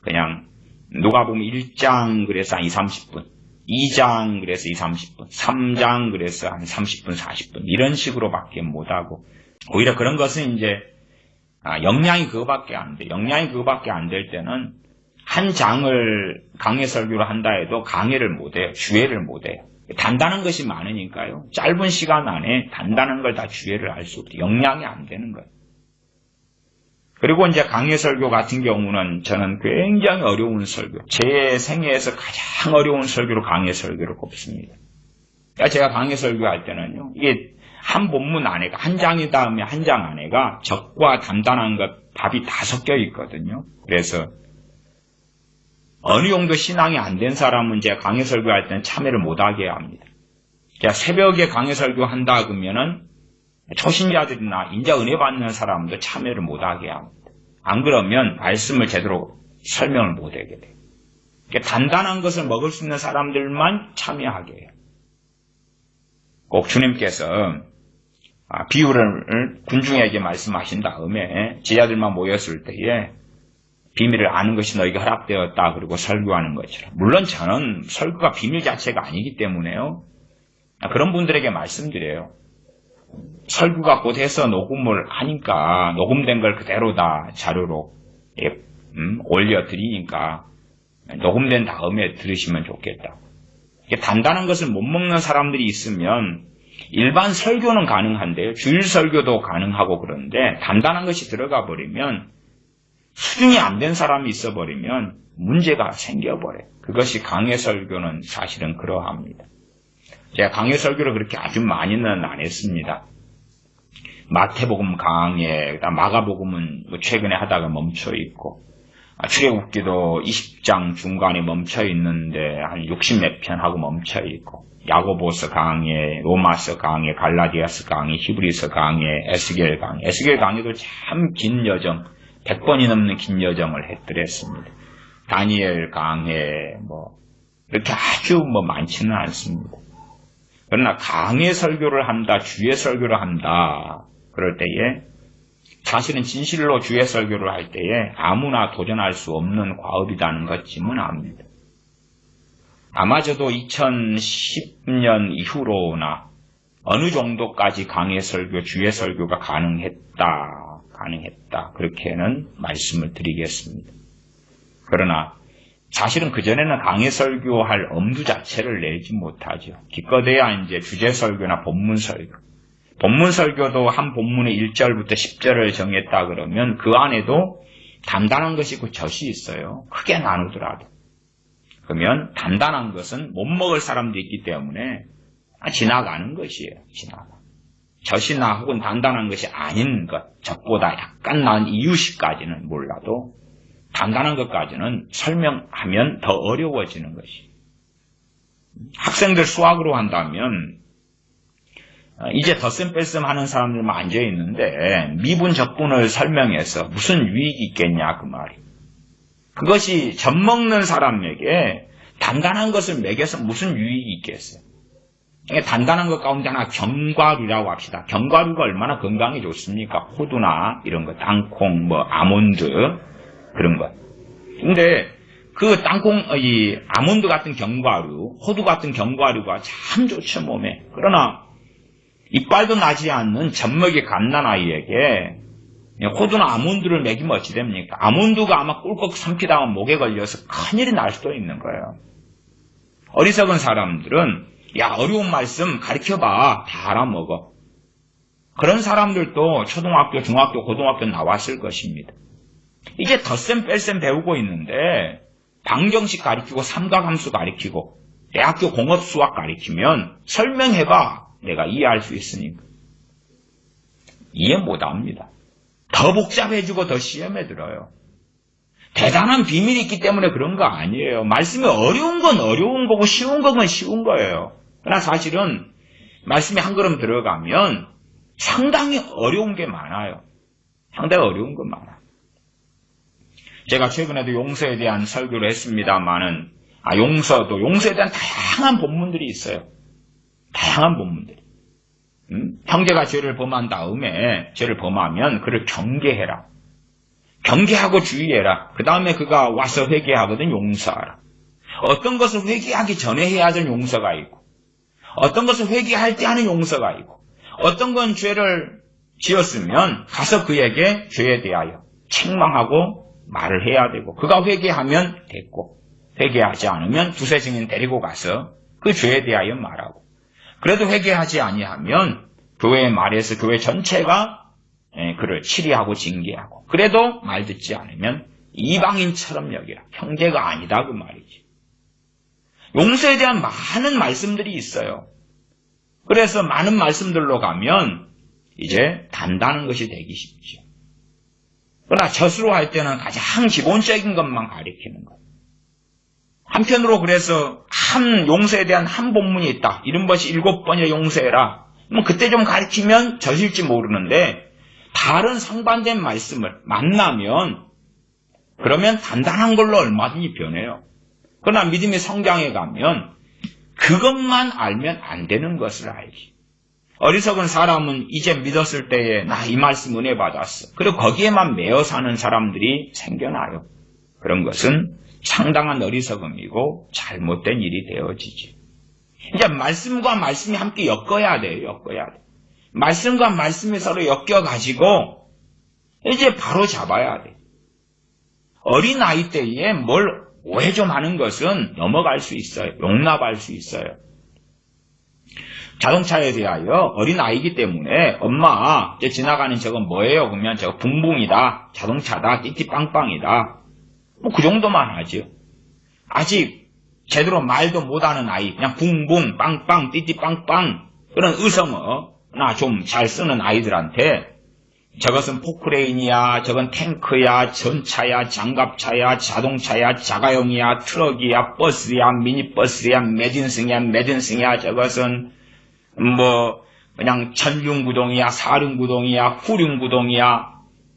그냥 누가복음 1장 그래서 한 20-30분, 2장 그래서 20-30분, 3장 그래서 한 30분, 40분 이런 식으로밖에 못하고 오히려 그런 것은 이제 역량이 그거밖에 안 돼. 역량이 그거밖에 안 될 때는 한 장을 강해 설교를 한다 해도 강해를 못해요. 주해를 못해요. 단단한 것이 많으니까요. 짧은 시간 안에 단단한 걸 다 주해를 할 수 없어요. 역량이 안 되는 거예요. 그리고 이제 강해 설교 같은 경우는 저는 굉장히 어려운 설교. 제 생애에서 가장 어려운 설교로 강해 설교를 꼽습니다. 그러니까 제가 강해 설교할 때는요. 이게 한 본문 안에가 한 장이 다음에 한 장 안에가 적과 단단한 것 답이 다 섞여 있거든요. 그래서 어느 정도 신앙이 안 된 사람은 제가 강해 설교할 때는 참여를 못하게 합니다. 제가 새벽에 강해 설교한다 그러면은 초신자들이나 인자 은혜 받는 사람도 참여를 못하게 합니다. 안 그러면 말씀을 제대로 설명을 못하게 돼요. 그러니까 단단한 것을 먹을 수 있는 사람들만 참여하게 해요. 꼭 주님께서 비유를 군중에게 말씀하신 다음에 제자들만 모였을 때에 비밀을 아는 것이 너에게 허락되었다 그리고 설교하는 것처럼. 물론 저는 설교가 비밀 자체가 아니기 때문에요. 그런 분들에게 말씀드려요. 설교가 곧 해서 녹음을 하니까 녹음된 걸 그대로 다 자료로 올려드리니까 녹음된 다음에 들으시면 좋겠다. 단단한 것을 못 먹는 사람들이 있으면 일반 설교는 가능한데요. 주일 설교도 가능하고 그런데 단단한 것이 들어가 버리면 수준이 안 된 사람이 있어 버리면 문제가 생겨버려요. 그것이 강해 설교는 사실은 그러합니다. 제가 강해 설교를 그렇게 아주 많이는 안 했습니다. 마태복음 강해, 마가복음은 최근에 하다가 멈춰 있고, 출애굽기도 20장 중간에 멈춰 있는데 한 60몇 편 하고 멈춰 있고, 야고보서 강해, 로마서 강해, 갈라디아서 강해, 히브리서 강해, 에스겔 강해. 에스겔 강해도 참 긴 여정, 100번이 넘는 긴 여정을 했더랬습니다. 다니엘 강해, 이렇게 아주 많지는 않습니다. 그러나 강해 설교를 한다, 주의 설교를 한다, 그럴 때에 사실은 진실로 주의 설교를 할 때에 아무나 도전할 수 없는 과업이라는 것쯤은 압니다. 아마 저도 2010년 이후로나 어느 정도까지 강해 설교, 주의 설교가 가능했다. 그렇게는 말씀을 드리겠습니다. 그러나 사실은 그전에는 강해 설교할 엄두 자체를 내지 못하죠. 기껏해야 이제 주제 설교나 본문 설교. 본문 설교도 한 본문의 1절부터 10절을 정했다 그러면 그 안에도 단단한 것이 있고 젖이 있어요. 크게 나누더라도. 그러면 단단한 것은 못 먹을 사람도 있기 때문에 지나가는 것이에요. 젖이나 혹은 단단한 것이 아닌 것, 젖보다 약간 나은 이유식까지는 몰라도 단단한 것까지는 설명하면 더 어려워지는 것이. 학생들 수학으로 한다면 이제 덧셈 뺄셈 하는 사람들만 앉아있는데 미분 적분을 설명해서 무슨 유익이 있겠냐 그 말이. 그것이 젖먹는 사람에게 단단한 것을 먹여서 무슨 유익이 있겠어요. 단단한 것 가운데 하나 견과류라고 합시다. 견과류가 얼마나 건강에 좋습니까? 호두나 이런 거, 땅콩, 아몬드 그런 것. 근데 그 땅콩, 아몬드 같은 견과류, 호두 같은 견과류가 참 좋죠 몸에. 그러나 이빨도 나지 않는 젖먹이 갓난아이에게 호두나 아몬드를 먹이면 어찌 됩니까? 아몬드가 아마 꿀꺽 삼키다가 목에 걸려서 큰일이 날 수도 있는 거예요. 어리석은 사람들은 야 어려운 말씀 가르쳐봐 다 알아먹어. 그런 사람들도 초등학교, 중학교, 고등학교 나왔을 것입니다. 이제 덧셈 뺄셈 배우고 있는데 방정식 가르치고 삼각함수 가르치고 대학교 공업 수학 가르치면 설명해봐. 내가 이해할 수 있으니까. 이해 못합니다. 더 복잡해지고 더 시험에 들어요. 대단한 비밀이 있기 때문에 그런 거 아니에요. 말씀이 어려운 건 어려운 거고 쉬운 건 쉬운 거예요. 그러나 사실은 말씀이 한 걸음 들어가면 상당히 어려운 게 많아요. 상당히 어려운 건 많아요. 제가 최근에도 용서에 대한 설교를 했습니다만은 용서에 대한 다양한 본문들이 있어요. 다양한 본문들. 형제가 죄를 범한 다음에 죄를 범하면 그를 경계해라. 경계하고 주의해라. 그 다음에 그가 와서 회개하거든 용서하라. 어떤 것을 회개하기 전에 해야 될 용서가 있고 어떤 것을 회개할 때 하는 용서가 있고 어떤 건 죄를 지었으면 가서 그에게 죄에 대하여 책망하고 말을 해야 되고 그가 회개하면 됐고 회개하지 않으면 두세 증인 데리고 가서 그 죄에 대하여 말하고 그래도 회개하지 아니하면 교회에 말해서 교회 전체가 그를 치리하고 징계하고 그래도 말 듣지 않으면 이방인처럼 여기라. 형제가 아니다 그 말이지. 용서에 대한 많은 말씀들이 있어요. 그래서 많은 말씀들로 가면 이제 단단한 것이 되기 쉽죠. 그러나 젖으로 할 때는 가장 기본적인 것만 가리키는 거예요. 한편으로 그래서 한 용서에 대한 한 본문이 있다. 이런 것이 7번이나 용서해라. 뭐 그때 좀 가르치면 젖을지 모르는데 다른 상반된 말씀을 만나면 그러면 단단한 걸로 얼마든지 변해요. 그러나 믿음의 성장에 가면 그것만 알면 안 되는 것을 알지. 어리석은 사람은 이제 믿었을 때에 나 이 말씀 은혜 받았어. 그리고 거기에만 매여 사는 사람들이 생겨나요. 그런 것은 상당한 어리석음이고 잘못된 일이 되어지지. 이제 말씀과 말씀이 함께 엮어야 돼요. 엮어야 돼. 말씀과 말씀이 서로 엮여가지고 이제 바로 잡아야 돼. 어린 아이 때에 뭘 오해 좀 하는 것은 넘어갈 수 있어요. 용납할 수 있어요. 자동차에 대하여 어린 아이기 때문에 엄마 이제 지나가는 저건 뭐예요? 그러면 저거 붕붕이다, 자동차다, 띠띠빵빵이다. 뭐 그 정도만 하죠. 아직 제대로 말도 못하는 아이, 그냥 붕붕, 빵빵, 띠띠빵빵 그런 의성어나 좀 잘 쓰는 아이들한테 저것은 포크레인이야, 저건 탱크야, 전차야, 장갑차야, 자동차야, 자가용이야, 트럭이야, 버스야, 미니버스야, 매진승이야, 저것은 뭐 그냥 전륜구동이야, 사륜구동이야, 후륜구동이야,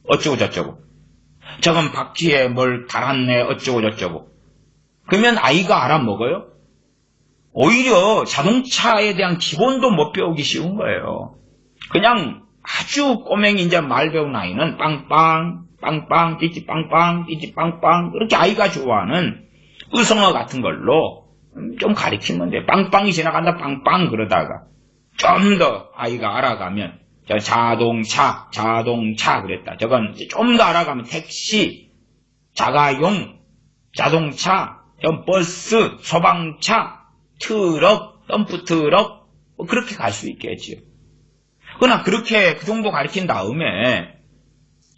어쩌고 저쩌고. 저건 바퀴에 뭘 달았네, 어쩌고 저쩌고. 그러면 아이가 알아먹어요? 오히려 자동차에 대한 기본도 못 배우기 쉬운 거예요. 그냥 아주 꼬맹이 이제 말 배운 아이는 빵빵, 빵빵, 띠띠빵빵, 띠띠빵빵 그렇게 아이가 좋아하는 의성어 같은 걸로 좀 가리키면 돼. 빵빵이 지나간다 빵빵 그러다가 좀 더 아이가 알아가면 저 자동차 그랬다. 저건 좀 더 알아가면 택시, 자가용, 자동차, 버스, 소방차, 트럭, 덤프트럭 뭐 그렇게 갈 수 있겠지요. 그러나 그렇게 그 정도 가르친 다음에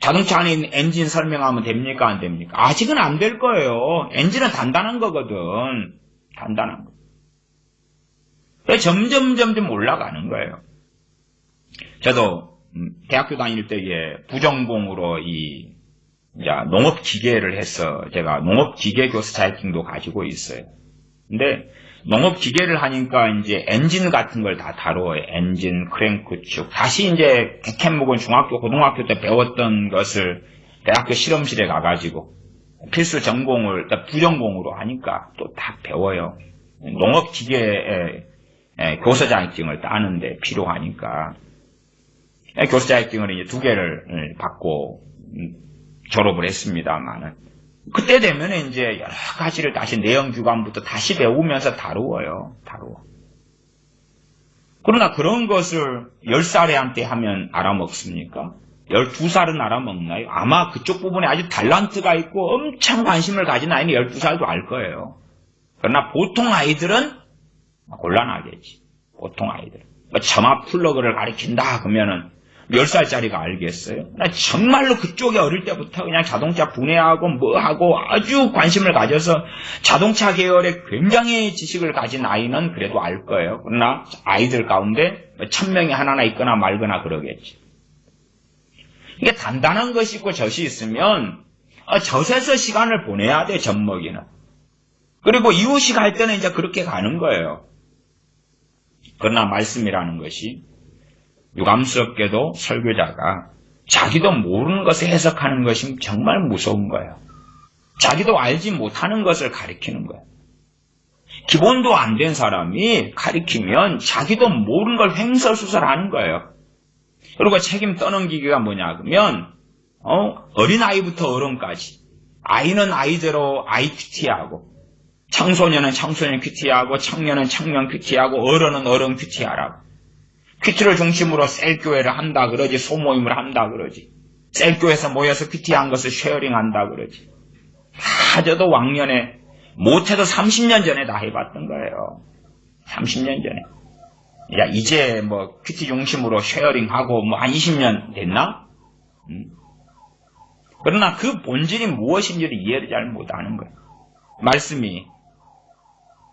자동차 안에 있는 엔진 설명하면 됩니까? 안 됩니까? 아직은 안 될 거예요. 엔진은 단단한 거거든. 단단한 거. 점점 올라가는 거예요. 저도 대학교 다닐 때에 부전공으로 이제 농업기계를 해서 제가 농업기계 교수 자격증도 가지고 있어요. 근데 농업기계를 하니까 이제 엔진 같은 걸 다 다뤄요. 엔진, 크랭크축. 다시 이제 백햄목은 중학교, 고등학교 때 배웠던 것을 대학교 실험실에 가가지고 필수 전공을 부전공으로 하니까 또 다 배워요. 농업기계에 교사 자격증을 따는데 필요하니까 교사 자격증을 이제 2개를 받고 졸업을 했습니다만은 그때 되면 이제 여러 가지를 다시 내연 규관부터 다시 배우면서 다루어요. 그러나 그런 것을 10살 애한테 하면 알아먹습니까? 12살은 알아먹나요? 아마 그쪽 부분에 아주 탤런트가 있고 엄청 관심을 가진 아이는 12살도 알 거예요. 그러나 보통 아이들은 곤란하겠지. 보통 아이들은. 점화 플러그를 가리킨다 그러면은 10살짜리가 알겠어요? 나 정말로 그쪽에 어릴 때부터 그냥 자동차 분해하고 뭐하고 아주 관심을 가져서 자동차 계열에 굉장히 지식을 가진 아이는 그래도 알 거예요. 그러나 아이들 가운데 1000명이 하나나 있거나 말거나 그러겠지. 이게 단단한 것이 있고 젖이 있으면 젖에서 시간을 보내야 돼, 젖먹이는. 그리고 이웃이 갈 때는 이제 그렇게 가는 거예요. 그러나 말씀이라는 것이 유감스럽게도 설교자가 자기도 모르는 것을 해석하는 것이 정말 무서운 거예요. 자기도 알지 못하는 것을 가리키는 거예요. 기본도 안 된 사람이 가리키면 자기도 모르는 걸 횡설수설하는 거예요. 그리고 책임 떠넘기기가 뭐냐 그러면 어린아이부터 어른까지 아이는 아이대로 아이 큐티하고 청소년은 청소년 큐티하고 청년은 청년 큐티하고 어른은 어른 큐티하라고. 큐티를 중심으로 셀교회를 한다 그러지, 소모임을 한다 그러지, 셀교회에서 모여서 큐티한 것을 쉐어링한다 그러지. 다 저도 왕년에 못해도 30년 전에 다 해봤던 거예요. 30년 전에. 야, 이제 뭐 큐티 중심으로 쉐어링하고 뭐 한 20년 됐나? 그러나 그 본질이 무엇인지를 이해를 잘 못하는 거예요. 말씀이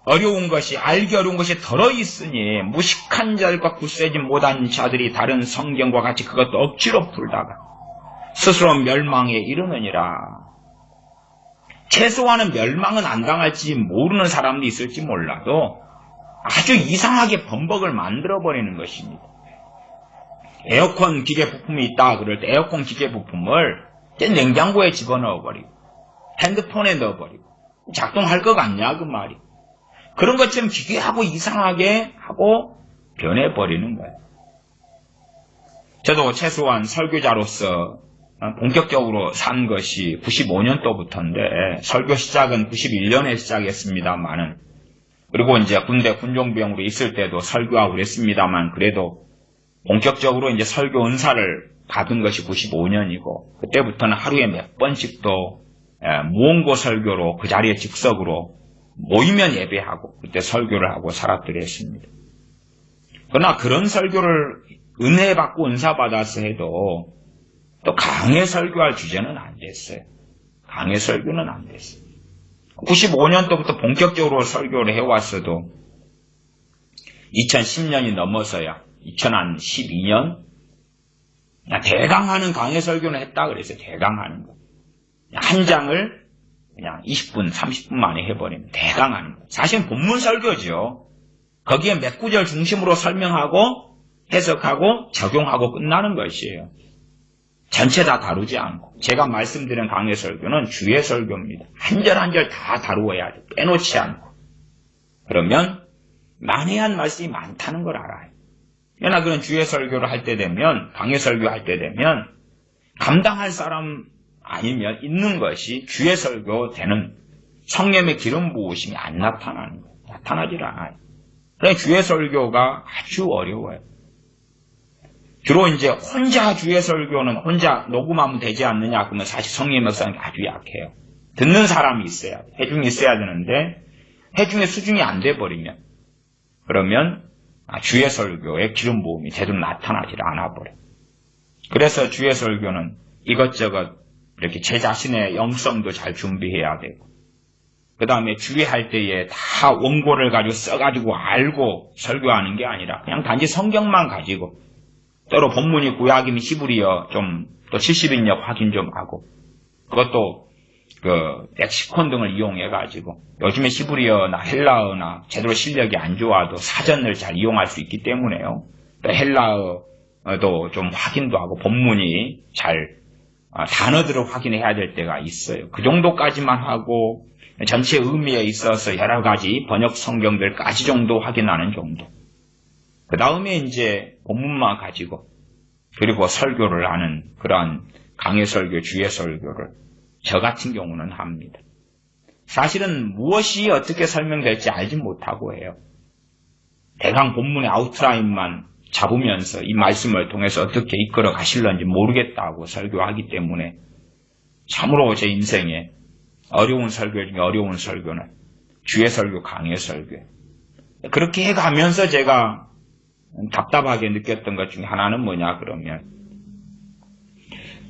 어려운 것이, 알기 어려운 것이 덜어있으니 무식한 자들과 굳세지 못한 자들이 다른 성경과 같이 그것도 억지로 풀다가 스스로 멸망에 이르느니라. 최소한은 멸망은 안 당할지 모르는 사람도 있을지 몰라도 아주 이상하게 범벅을 만들어버리는 것입니다. 에어컨 기계 부품이 있다 그럴 때 에어컨 기계 부품을 냉장고에 집어넣어버리고 핸드폰에 넣어버리고 작동할 것 같냐 그 말이. 그런 것처럼 기괴하고 이상하게 하고 변해버리는 거예요. 저도 최소한 설교자로서 본격적으로 산 것이 95년도부터인데 설교 시작은 91년에 시작했습니다만은 그리고 이제 군대 군종병으로 있을 때도 설교하고 그랬습니다만 그래도 본격적으로 이제 설교 은사를 받은 것이 95년이고 그때부터는 하루에 몇 번씩도 무언고 설교로 그 자리에 즉석으로 모이면 예배하고 그때 설교를 하고 살았더랬습니다. 그러나 그런 설교를 은혜 받고 은사 받아서 해도 또 강해 설교할 주제는 안 됐어요. 강해 설교는 안 됐어요. 95년도부터 본격적으로 설교를 해왔어도 2010년이 넘어서야 2012년 대강하는 강해 설교는 했다 그랬어요. 대강하는 거. 한 장을 그냥 20분, 30분 만에 해버리면 대강하는 거. 사실은 본문 설교죠. 거기에 몇 구절 중심으로 설명하고 해석하고 적용하고 끝나는 것이에요. 전체 다 다루지 않고 제가 말씀드린 강해 설교는 주의 설교입니다. 한 절 한 절 다 다루어야 돼. 빼놓지 않고. 그러면 만회한 말씀이 많다는 걸 알아요. 그러나 그런 주의 설교를 할 때 되면 강해 설교할 때 되면 감당할 사람 아니면 있는 것이 주의 설교 되는 성령의 기름 부으심이 안 나타나는 거예요. 나타나질 않아요. 그러니까 주의 설교가 아주 어려워요. 주로 이제 혼자 주의 설교는 혼자 녹음하면 되지 않느냐 그러면 사실 성령의 역사는 아주 약해요. 듣는 사람이 있어야 돼. 해중이 있어야 되는데 해중의 수준이 안 돼버리면 그러면 주의 설교의 기름 부음이 제대로 나타나질 않아 버려요. 그래서 주의 설교는 이것저것 이렇게 제 자신의 영성도 잘 준비해야 되고 그 다음에 주의할 때에 다 원고를 가지고 써가지고 알고 설교하는 게 아니라 그냥 단지 성경만 가지고 때로 본문이 구약이면 히브리어 좀 또 70인역 확인 좀 하고 그것도 그 렉시콘 등을 이용해가지고 요즘에 히브리어나 헬라어나 제대로 실력이 안 좋아도 사전을 잘 이용할 수 있기 때문에요. 또 헬라어도 좀 확인도 하고 본문이 잘 단어들을 확인해야 될 때가 있어요. 그 정도까지만 하고 전체 의미에 있어서 여러 가지 번역 성경들까지 정도 확인하는 정도. 그 다음에 이제 본문만 가지고 그리고 설교를 하는 그러한 강해 설교, 주의 설교를 저 같은 경우는 합니다. 사실은 무엇이 어떻게 설명될지 알지 못하고 해요. 대강 본문의 아웃라인만 잡으면서 이 말씀을 통해서 어떻게 이끌어 가실런지 모르겠다고 설교하기 때문에 참으로 제 인생에 어려운 설교 중에 어려운 설교는 주의 설교, 강해 설교. 그렇게 해가면서 제가 답답하게 느꼈던 것 중에 하나는 뭐냐 그러면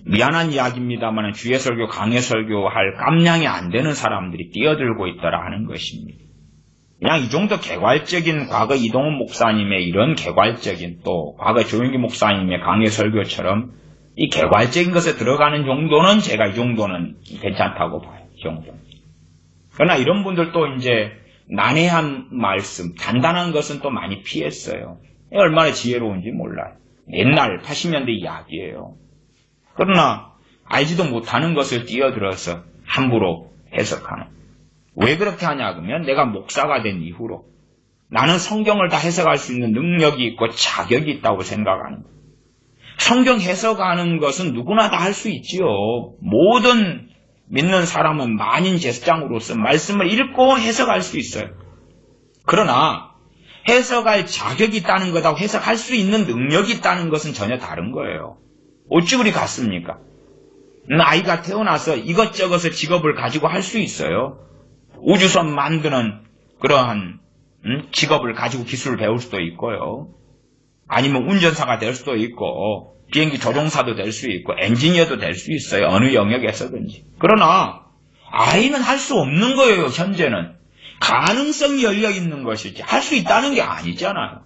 미안한 이야기입니다만 주의 설교, 강해 설교할 깜냥이 안 되는 사람들이 뛰어들고 있더라 하는 것입니다. 그냥 이 정도 개괄적인 과거 이동훈 목사님의 이런 개괄적인 또 과거 조용기 목사님의 강해 설교처럼 이 개괄적인 것에 들어가는 정도는 제가 이 정도는 괜찮다고 봐요. 이 정도. 그러나 이런 분들도 이제 난해한 말씀, 단단한 것은 또 많이 피했어요. 얼마나 지혜로운지 몰라요. 옛날 80년대 이야기예요. 그러나 알지도 못하는 것을 뛰어들어서 함부로 해석하는. 왜 그렇게 하냐 그러면 내가 목사가 된 이후로 나는 성경을 다 해석할 수 있는 능력이 있고 자격이 있다고 생각하는 거예요. 성경 해석하는 것은 누구나 다 할 수 있지요. 모든 믿는 사람은 만인 제사장으로서 말씀을 읽고 해석할 수 있어요. 그러나 해석할 자격이 있다는 것하고 해석할 수 있는 능력이 있다는 것은 전혀 다른 거예요. 어찌 그리 같습니까? 아이가 태어나서 이것저것의 직업을 가지고 할 수 있어요. 우주선 만드는 그러한 직업을 가지고 기술을 배울 수도 있고요. 아니면 운전사가 될 수도 있고 비행기 조종사도 될 수 있고 엔지니어도 될 수 있어요. 어느 영역에서든지. 그러나 아이는 할 수 없는 거예요. 현재는. 가능성이 열려있는 것이지 할 수 있다는 게 아니잖아요.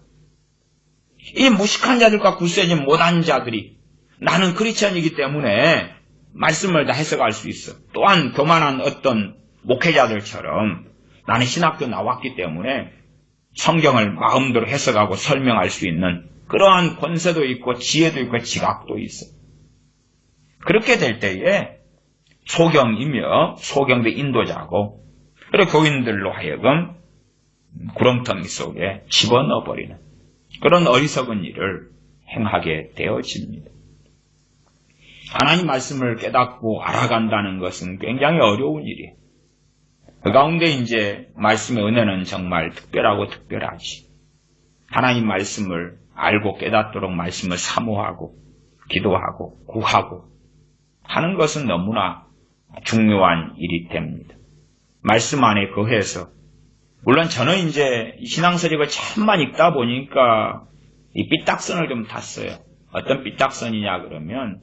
이 무식한 자들과 굳세지 못한 자들이 나는 크리스천이기 때문에 말씀을 다 해석할 수 있어. 또한 교만한 어떤 목회자들처럼 나는 신학교 나왔기 때문에 성경을 마음대로 해석하고 설명할 수 있는 그러한 권세도 있고 지혜도 있고 지각도 있어. 그렇게 될 때에 소경이며 소경의 인도자고 그리고 교인들로 하여금 구렁텅이 속에 집어넣어버리는 그런 어리석은 일을 행하게 되어집니다. 하나님 말씀을 깨닫고 알아간다는 것은 굉장히 어려운 일이에요. 그 가운데 이제 말씀의 은혜는 정말 특별하고 특별하지. 하나님 말씀을 알고 깨닫도록 말씀을 사모하고 기도하고 구하고 하는 것은 너무나 중요한 일이 됩니다. 말씀 안에 거해서 물론 저는 이제 신앙서적을 참만 읽다 보니까 이 삐딱선을 좀 탔어요. 어떤 삐딱선이냐 그러면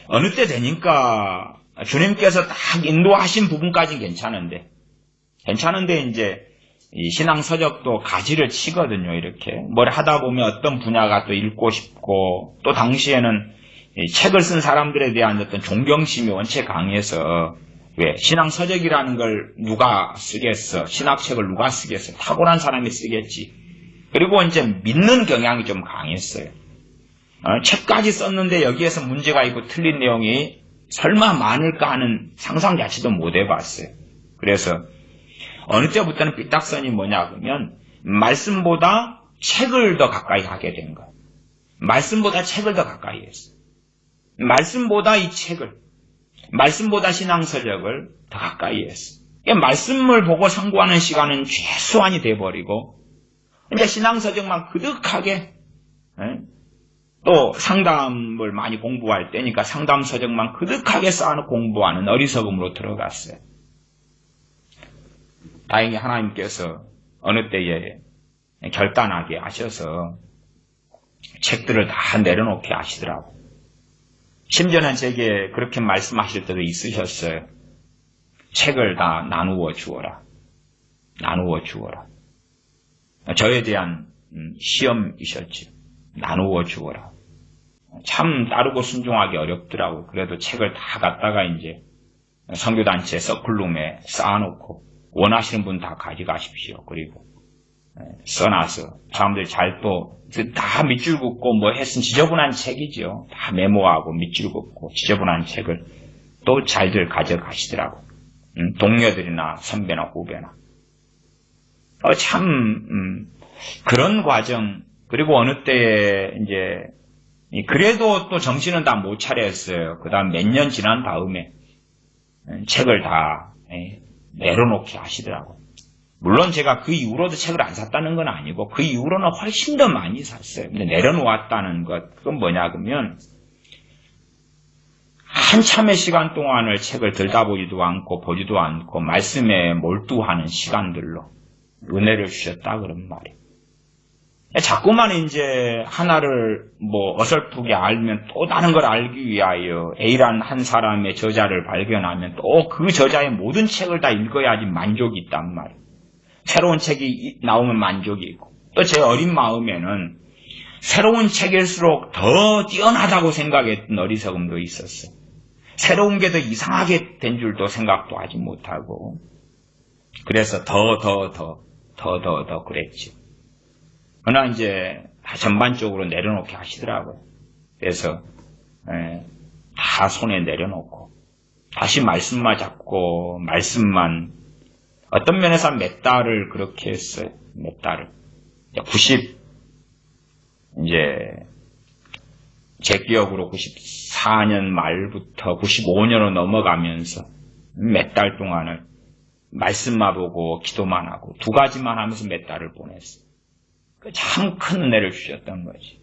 어느 때 되니까 주님께서 딱 인도하신 부분까지는 괜찮은데 이제 이 신앙서적도 가지를 치거든요. 이렇게 뭘 하다 보면 어떤 분야가 또 읽고 싶고 또 당시에는 이 책을 쓴 사람들에 대한 어떤 존경심이 원체 강해서 왜 신앙서적이라는 걸 누가 쓰겠어? 신학책을 누가 쓰겠어? 탁월한 사람이 쓰겠지. 그리고 이제 믿는 경향이 좀 강했어요. 책까지 썼는데 여기에서 문제가 있고 틀린 내용이 설마 많을까 하는 상상 자체도 못 해봤어요. 그래서 어느 때부터는 삐딱선이 뭐냐 그러면 말씀보다 책을 더 가까이 하게 된 거예요. 말씀보다 책을 더 가까이 했어요. 말씀보다 이 책을, 말씀보다 신앙서적을 더 가까이 했어요. 말씀을 보고 상고하는 시간은 최소한이 돼버리고 이제 신앙서적만 그득하게 또 상담을 많이 공부할 때니까 상담서적만 그득하게 쌓아놓고 공부하는 어리석음으로 들어갔어요. 다행히 하나님께서 어느 때에 결단하게 하셔서 책들을 다 내려놓게 하시더라고요. 심지어는 제게 그렇게 말씀하실 때도 있으셨어요. 책을 다 나누어 주어라. 나누어 주어라. 저에 대한 시험이셨지. 나누어 주어라. 참 따르고 순종하기 어렵더라고요. 그래도 책을 다 갖다가 이제 선교단체 서클룸에 쌓아놓고 원하시는 분 다 가져가십시오. 그리고 써놔서 사람들이 잘 또 다 밑줄 긋고 뭐 했으면 지저분한 책이죠. 다 메모하고 밑줄 긋고 지저분한 책을 또 잘들 가져가시더라고요. 동료들이나 선배나 후배나. 참 그런 과정 그리고 어느 때에 이제 그래도 또 정신은 다 못 차렸어요. 그 다음 몇 년 지난 다음에 책을 다 내려놓게 하시더라고요. 물론 제가 그 이후로도 책을 안 샀다는 건 아니고 그 이후로는 훨씬 더 많이 샀어요. 근데 내려놓았다는 것 그건 뭐냐 그러면 한참의 시간 동안을 책을 들다보지도 않고 보지도 않고 말씀에 몰두하는 시간들로 은혜를 주셨다 그런 말이에요. 자꾸만 이제 하나를 뭐 어설프게 알면 또 다른 걸 알기 위하여 A라는 한 사람의 저자를 발견하면 또 그 저자의 모든 책을 다 읽어야지 만족이 있단 말이에요. 새로운 책이 나오면 만족이 있고 또 제 어린 마음에는 새로운 책일수록 더 뛰어나다고 생각했던 어리석음도 있었어요. 새로운 게 더 이상하게 된 줄도 생각도 하지 못하고 그래서 더 그랬지. 그러나 이제 다 전반적으로 내려놓게 하시더라고요. 그래서 다 손에 내려놓고 다시 말씀만 잡고 말씀만 어떤 면에서 몇 달을 그렇게 했어요. 몇 달을. 제 기억으로 94년 말부터 95년으로 넘어가면서 몇 달 동안을 말씀만 보고 기도만 하고 두 가지만 하면서 몇 달을 보냈어요. 참 큰 은혜를 주셨던 거지.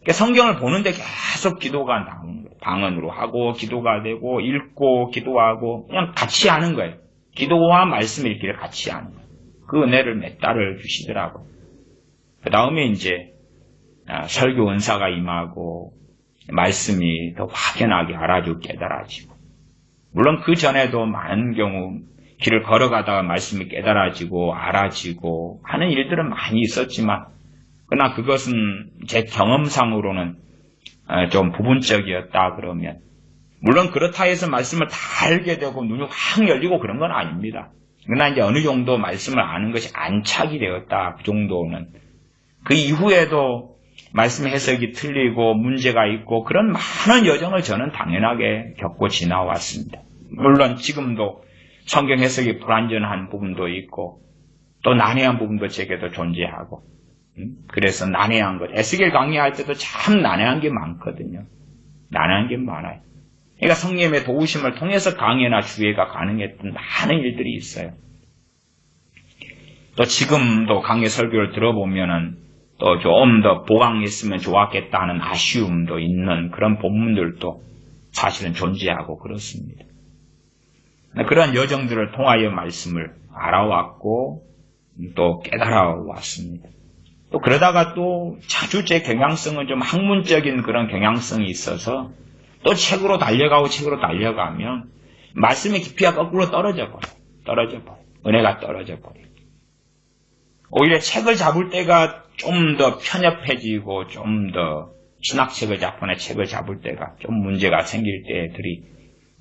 성경을 보는데 계속 기도가 나오는 거예요. 방언으로 하고 기도가 되고 읽고 기도하고 그냥 같이 하는 거예요. 기도와 말씀 읽기를 같이 하는 거예요. 그 은혜를 몇 달을 주시더라고요. 그 다음에 이제 설교 은사가 임하고 말씀이 더 확연하게 알아주고 깨달아지고 물론 그 전에도 많은 경우 길을 걸어가다가 말씀이 깨달아지고 알아지고 하는 일들은 많이 있었지만 그러나 그것은 제 경험상으로는 좀 부분적이었다 그러면 물론 그렇다 해서 말씀을 다 알게 되고 눈이 확 열리고 그런 건 아닙니다. 그러나 이제 어느 정도 말씀을 아는 것이 안착이 되었다. 그 정도는. 그 이후에도 말씀 해석이 틀리고 문제가 있고 그런 많은 여정을 저는 당연하게 겪고 지나왔습니다. 물론 지금도 성경 해석이 불완전한 부분도 있고 또 난해한 부분도 제게도 존재하고 그래서 난해한 것. 에스겔 강의할 때도 참 난해한 게 많거든요. 난해한 게 많아요. 그러니까 성령의 도우심을 통해서 강의나 주예가 가능했던 많은 일들이 있어요. 또 지금도 강의 설교를 들어보면은 또 좀 더 보강했으면 좋았겠다 하는 아쉬움도 있는 그런 본문들도 사실은 존재하고 그렇습니다. 그런 여정들을 통하여 말씀을 알아왔고 또 깨달아왔습니다. 또 그러다가 또 자주 제 경향성은 좀 학문적인 그런 경향성이 있어서 또 책으로 달려가면 말씀의 깊이가 거꾸로 떨어져 버려요. 은혜가 떨어져 버려요. 오히려 책을 잡을 때가 좀 더 편협해지고 좀 더 신학책을 잡거나 책을 잡을 때가 좀 문제가 생길 때들이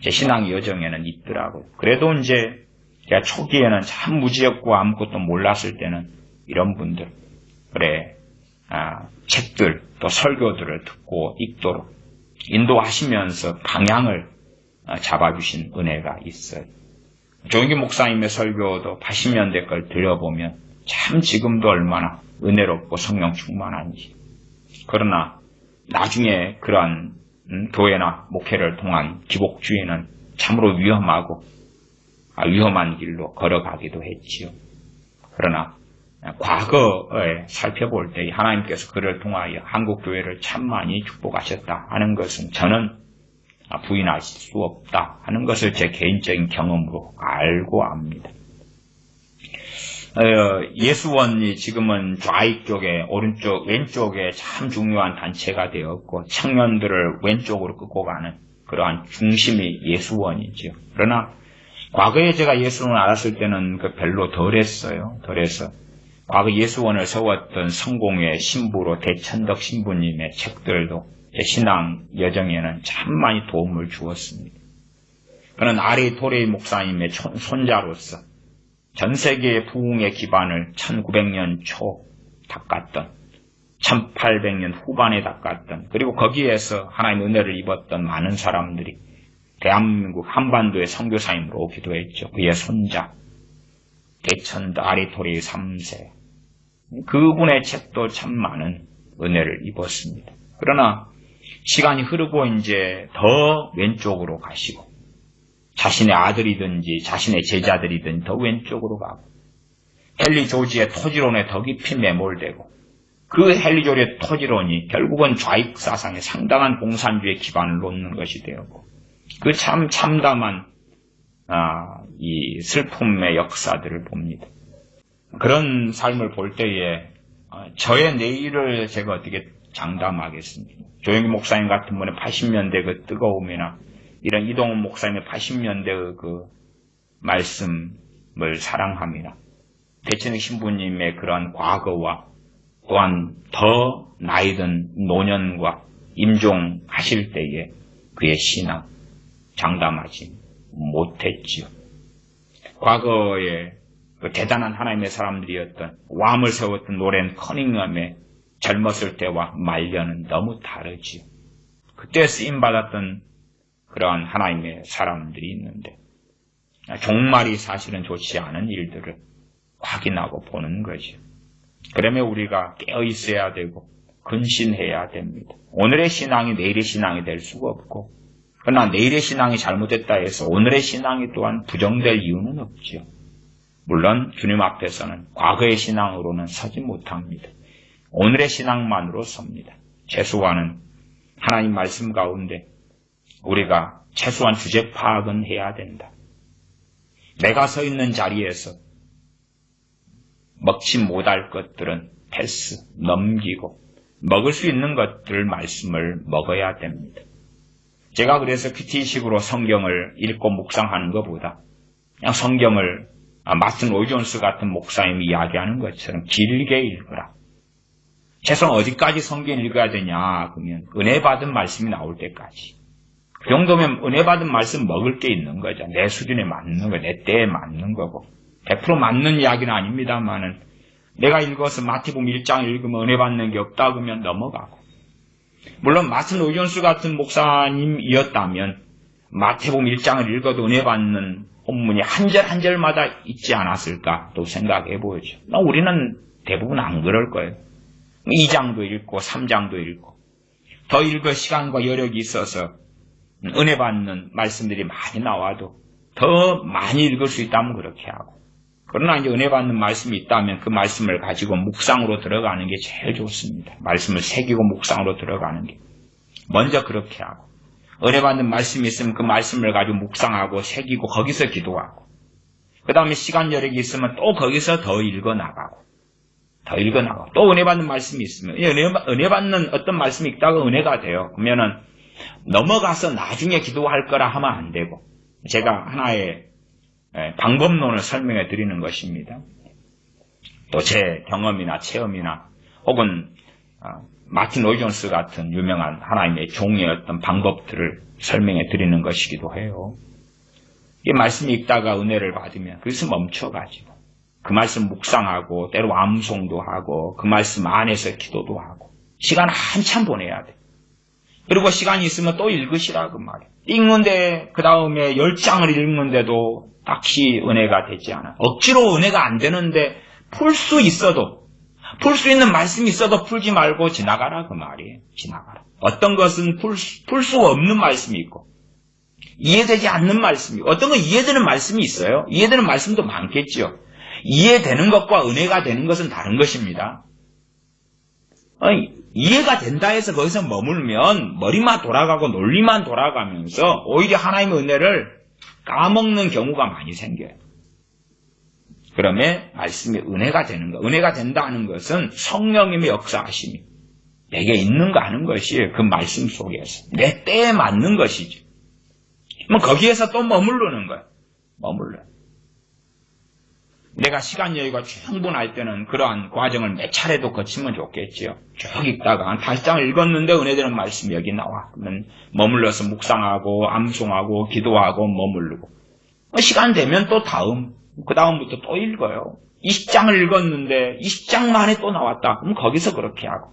제 신앙 여정에는 있더라고요. 그래도 이제 제가 초기에는 참 무지했고 아무것도 몰랐을 때는 이런 분들, 책들 또 설교들을 듣고 읽도록 인도하시면서 방향을 잡아주신 은혜가 있어요. 조영기 목사님의 설교도 80년대 걸 들어보면 참 지금도 얼마나 은혜롭고 성령 충만한지. 그러나 나중에 그러한 교회나 목회를 통한 기복주의는 참으로 위험하고 위험한 길로 걸어가기도 했지요. 그러나 과거에 살펴볼 때 하나님께서 그를 통하여 한국교회를 참 많이 축복하셨다 하는 것은 저는 부인하실 수 없다 하는 것을 제 개인적인 경험으로 알고 압니다. 예수원이 지금은 좌익 쪽에 왼쪽에 참 중요한 단체가 되었고 청년들을 왼쪽으로 끌고 가는 그러한 중심이 예수원이죠. 그러나 과거에 제가 예수원을 알았을 때는 별로 덜했어요. 덜해서 과거 예수원을 세웠던 성공회 신부로 대천덕 신부님의 책들도 제 신앙 여정에는 참 많이 도움을 주었습니다. 그는 아리 토레이 목사님의 손자로서 전 세계의 부흥의 기반을 1900년 초 닦았던 1800년 후반에 닦았던 그리고 거기에서 하나님의 은혜를 입었던 많은 사람들이 대한민국 한반도의 선교사님으로 오기도 했죠. 그의 손자 대천도 아리토리 3세 그분의 책도 참 많은 은혜를 입었습니다. 그러나 시간이 흐르고 이제 더 왼쪽으로 가시고 자신의 아들이든지 자신의 제자들이든지 더 왼쪽으로 가고 헨리 조지의 토지론에 더 깊이 매몰되고 그 헨리 조지의 토지론이 결국은 좌익 사상의 상당한 공산주의 기반을 놓는 것이 되었고 그 참 참담한 이 슬픔의 역사들을 봅니다. 그런 삶을 볼 때에 저의 내일을 제가 어떻게 장담하겠습니까? 조영기 목사님 같은 분의 80년대 그 뜨거움이나 이런 이동훈 목사님의 80년대의 그 말씀을 사랑함이나 대천익 신부님의 그러한 과거와 또한 더 나이든 노년과 임종하실 때에 그의 신앙 장담하지 못했지요. 과거에 그 대단한 하나님의 사람들이었던 왕을 세웠던 로렌 커닝엄의 젊었을 때와 말년은 너무 다르지요. 그때 쓰임받았던 그러한 하나님의 사람들이 있는데 종말이 사실은 좋지 않은 일들을 확인하고 보는 거죠. 그러면 우리가 깨어 있어야 되고 근신해야 됩니다. 오늘의 신앙이 내일의 신앙이 될 수가 없고 그러나 내일의 신앙이 잘못됐다 해서 오늘의 신앙이 또한 부정될 이유는 없죠. 물론 주님 앞에서는 과거의 신앙으로는 서지 못합니다. 오늘의 신앙만으로 섭니다. 최소한은 하나님 말씀 가운데 우리가 최소한 주제 파악은 해야 된다. 내가 서 있는 자리에서 먹지 못할 것들은 패스, 넘기고 먹을 수 있는 것들 말씀을 먹어야 됩니다. 제가 그래서 큐티식으로 성경을 읽고 묵상하는 것보다 그냥 성경을 마틴 로이 존스 같은 목사님이 이야기하는 것처럼 길게 읽으라. 최소한 어디까지 성경 읽어야 되냐 그러면 은혜 받은 말씀이 나올 때까지. 그 정도면 은혜 받은 말씀 먹을 게 있는 거죠. 내 수준에 맞는 거, 내 때에 맞는 거고. 100% 맞는 이야기는 아닙니다만은 내가 읽어서 마태복음 1장 읽으면 은혜 받는 게 없다 그러면 넘어가고. 물론 마틴 로이존스 같은 목사님이었다면 마태복음 1장을 읽어도 은혜 받는 본문이 한 절 한 절마다 있지 않았을까 또 생각해 보죠. 우리는 대부분 안 그럴 거예요. 2장도 읽고 3장도 읽고 더 읽을 시간과 여력이 있어서 은혜 받는 말씀들이 많이 나와도 더 많이 읽을 수 있다면 그렇게 하고, 그러나 이제 은혜 받는 말씀이 있다면 그 말씀을 가지고 묵상으로 들어가는 게 제일 좋습니다. 말씀을 새기고 묵상으로 들어가는 게 먼저 그렇게 하고, 은혜 받는 말씀이 있으면 그 말씀을 가지고 묵상하고 새기고 거기서 기도하고, 그 다음에 시간 여력이 있으면 또 거기서 더 읽어나가고 또 은혜 받는 말씀이 있으면, 은혜 받는 어떤 말씀이 있다가 은혜가 돼요. 그러면은 넘어가서 나중에 기도할 거라 하면 안 되고, 제가 하나의 방법론을 설명해 드리는 것입니다. 또 제 경험이나 체험이나 혹은 마틴 로이존스 같은 유명한 하나님의 종의 어떤 방법들을 설명해 드리는 것이기도 해요. 이 말씀이 읽다가 은혜를 받으면 거기서 멈춰가지고 그 말씀 묵상하고 때로 암송도 하고 그 말씀 안에서 기도도 하고 시간 한참 보내야 돼. 그리고 시간이 있으면 또 읽으시라고 말이에요. 읽는데 그 다음에 10장을 읽는데도 딱히 은혜가 되지 않아. 억지로 은혜가 안 되는데 풀 수 있는 말씀이 있어도 풀지 말고 지나가라 그 말이에요. 지나가라. 어떤 것은 풀 수 없는 말씀이 있고 이해되지 않는 말씀이 있고, 어떤 건 이해되는 말씀이 있어요. 이해되는 말씀도 많겠지요. 이해되는 것과 은혜가 되는 것은 다른 것입니다. 이해가 된다 해서 거기서 머물면 머리만 돌아가고 논리만 돌아가면서 오히려 하나님의 은혜를 까먹는 경우가 많이 생겨요. 그러면 말씀이 은혜가 되는 것, 은혜가 된다는 것은 성령님의 역사하심이 내게 있는 거 하는 것이 그 말씀 속에서 내 때에 맞는 것이죠. 거기에서 또 머무르는 거예요. 내가 시간 여유가 충분할 때는 그러한 과정을 몇 차례도 거치면 좋겠지요. 쭉 읽다가 한 5장을 읽었는데 은혜되는 말씀이 여기 나와. 그러면 머물러서 묵상하고 암송하고 기도하고 머무르고, 시간 되면 또 그 다음부터 또 읽어요. 20장을 읽었는데 20장 만에 또 나왔다. 그럼 거기서 그렇게 하고,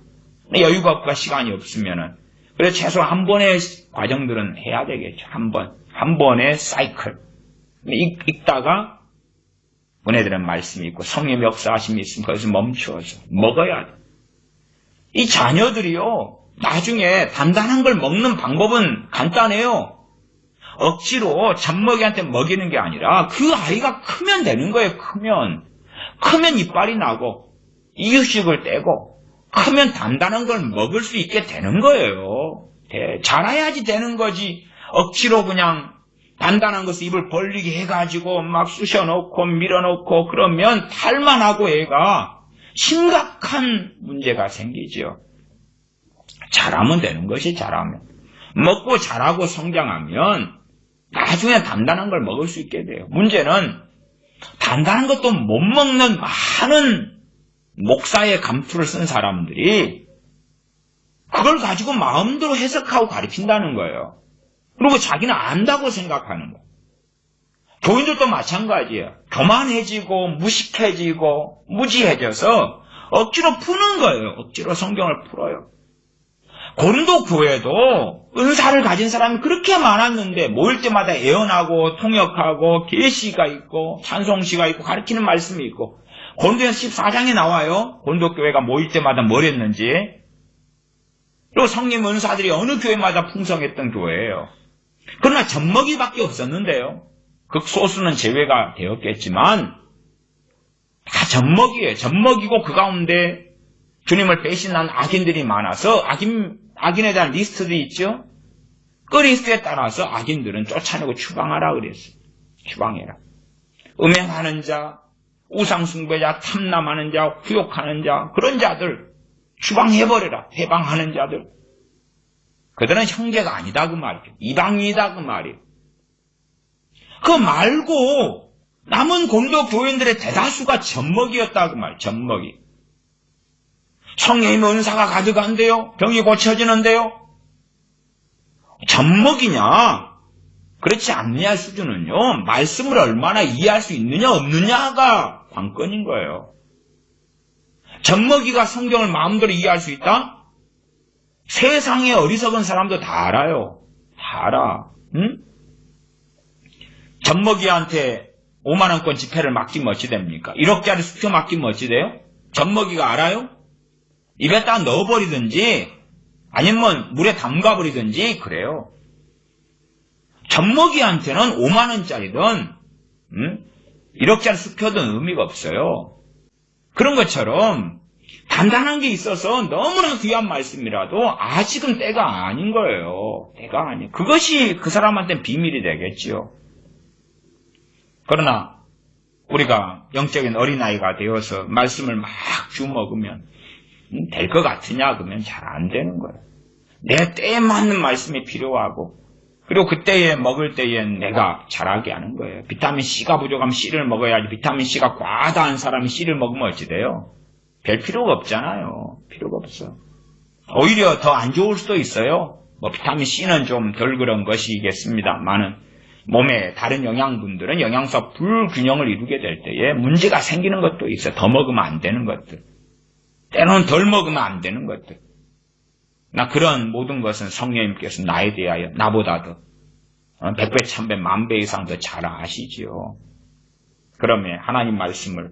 여유가 없고 시간이 없으면은 그래서 최소 한 번의 과정들은 해야 되겠죠. 한 번의 사이클. 읽다가 은혜되는 말씀이 있고 성령의 역사하심이 있으면 거기서 멈추어서 먹어야 돼. 이 자녀들이요, 나중에 단단한 걸 먹는 방법은 간단해요. 억지로 젖먹이한테 먹이는 게 아니라 그 아이가 크면 되는 거예요. 크면 이빨이 나고 이유식을 떼고 크면 단단한 걸 먹을 수 있게 되는 거예요. 자라야지 되는 거지. 억지로 그냥 단단한 것을 입을 벌리게 해가지고 막 쑤셔놓고 밀어놓고 그러면 탈만하고 애가 심각한 문제가 생기죠. 잘하면 되는 것이 잘하면. 먹고 자라고 성장하면 나중에 단단한 걸 먹을 수 있게 돼요. 문제는 단단한 것도 못 먹는 많은 목사의 감투를 쓴 사람들이 그걸 가지고 마음대로 해석하고 가르친다는 거예요. 그리고 자기는 안다고 생각하는 거예요. 교인들도 마찬가지예요. 교만해지고 무식해지고 무지해져서 억지로 푸는 거예요. 억지로 성경을 풀어요. 고린도 교회도 은사를 가진 사람이 그렇게 많았는데 모일 때마다 예언하고 통역하고 계시가 있고 찬송시가 있고 가르치는 말씀이 있고, 고린도전서 14장에 나와요. 고린도 교회가 모일 때마다 뭘 했는지. 그리고 성령 은사들이 어느 교회마다 풍성했던 교회예요. 그러나 젖먹이밖에 없었는데요. 극소수는 제외가 되었겠지만 다 젖먹이에요. 젖먹이고 그 가운데 주님을 배신한 악인들이 많아서 악인에 대한 리스트도 있죠. 그 리스트에 따라서 악인들은 쫓아내고 추방하라 그랬어요. 추방해라. 음행하는 자, 우상숭배자, 탐남하는 자, 후욕하는 자, 그런 자들 추방해버려라. 해방하는 자들. 그들은 형제가 아니다 그 말이죠. 이방인이다 그 말이에요. 그거 말고 남은 고린도 교인들의 대다수가 젖먹이였다 그 말이에요. 젖먹이. 성령의 은사가 가득한데요. 병이 고쳐지는데요. 젖먹이냐? 그렇지 않느냐 수준은요. 말씀을 얼마나 이해할 수 있느냐 없느냐가 관건인 거예요. 젖먹이가 성경을 마음대로 이해할 수 있다? 세상에 어리석은 사람도 다 알아요. 다 알아. 응? 젖먹이한테 5만원권 지폐를 맡기면 어찌 됩니까? 1억짜리 수표 맡기면 어찌 돼요? 젖먹이가 알아요? 입에다 넣어버리든지 아니면 물에 담가버리든지 그래요. 젖먹이한테는 5만원짜리든 1억짜리 수표든 의미가 없어요. 그런 것처럼 단단한 게 있어서 너무나 귀한 말씀이라도 아직은 때가 아닌 거예요. 때가 아니에요. 그것이 그 사람한테는 비밀이 되겠지요. 그러나 우리가 영적인 어린아이가 되어서 말씀을 막 주먹으면 될 것 같으냐? 그러면 잘 안 되는 거예요. 내 때에 맞는 말씀이 필요하고 그리고 그때에 먹을 때엔 내가 자라게 하는 거예요. 비타민C가 부족하면 C를 먹어야지. 비타민C가 과다한 사람이 C를 먹으면 어찌 돼요? 별 필요가 없잖아요. 필요가 없어. 오히려 더 안 좋을 수도 있어요. 비타민C는 좀 덜 그런 것이겠습니다만은 몸에 다른 영양분들은 영양소 불균형을 이루게 될 때에 문제가 생기는 것도 있어요. 더 먹으면 안 되는 것들. 때로는 덜 먹으면 안 되는 것들. 나 그런 모든 것은 성령님께서 나에 대하여 나보다 더 100배, 1000배, 10,000배 이상 더 잘 아시지요. 그러면 하나님 말씀을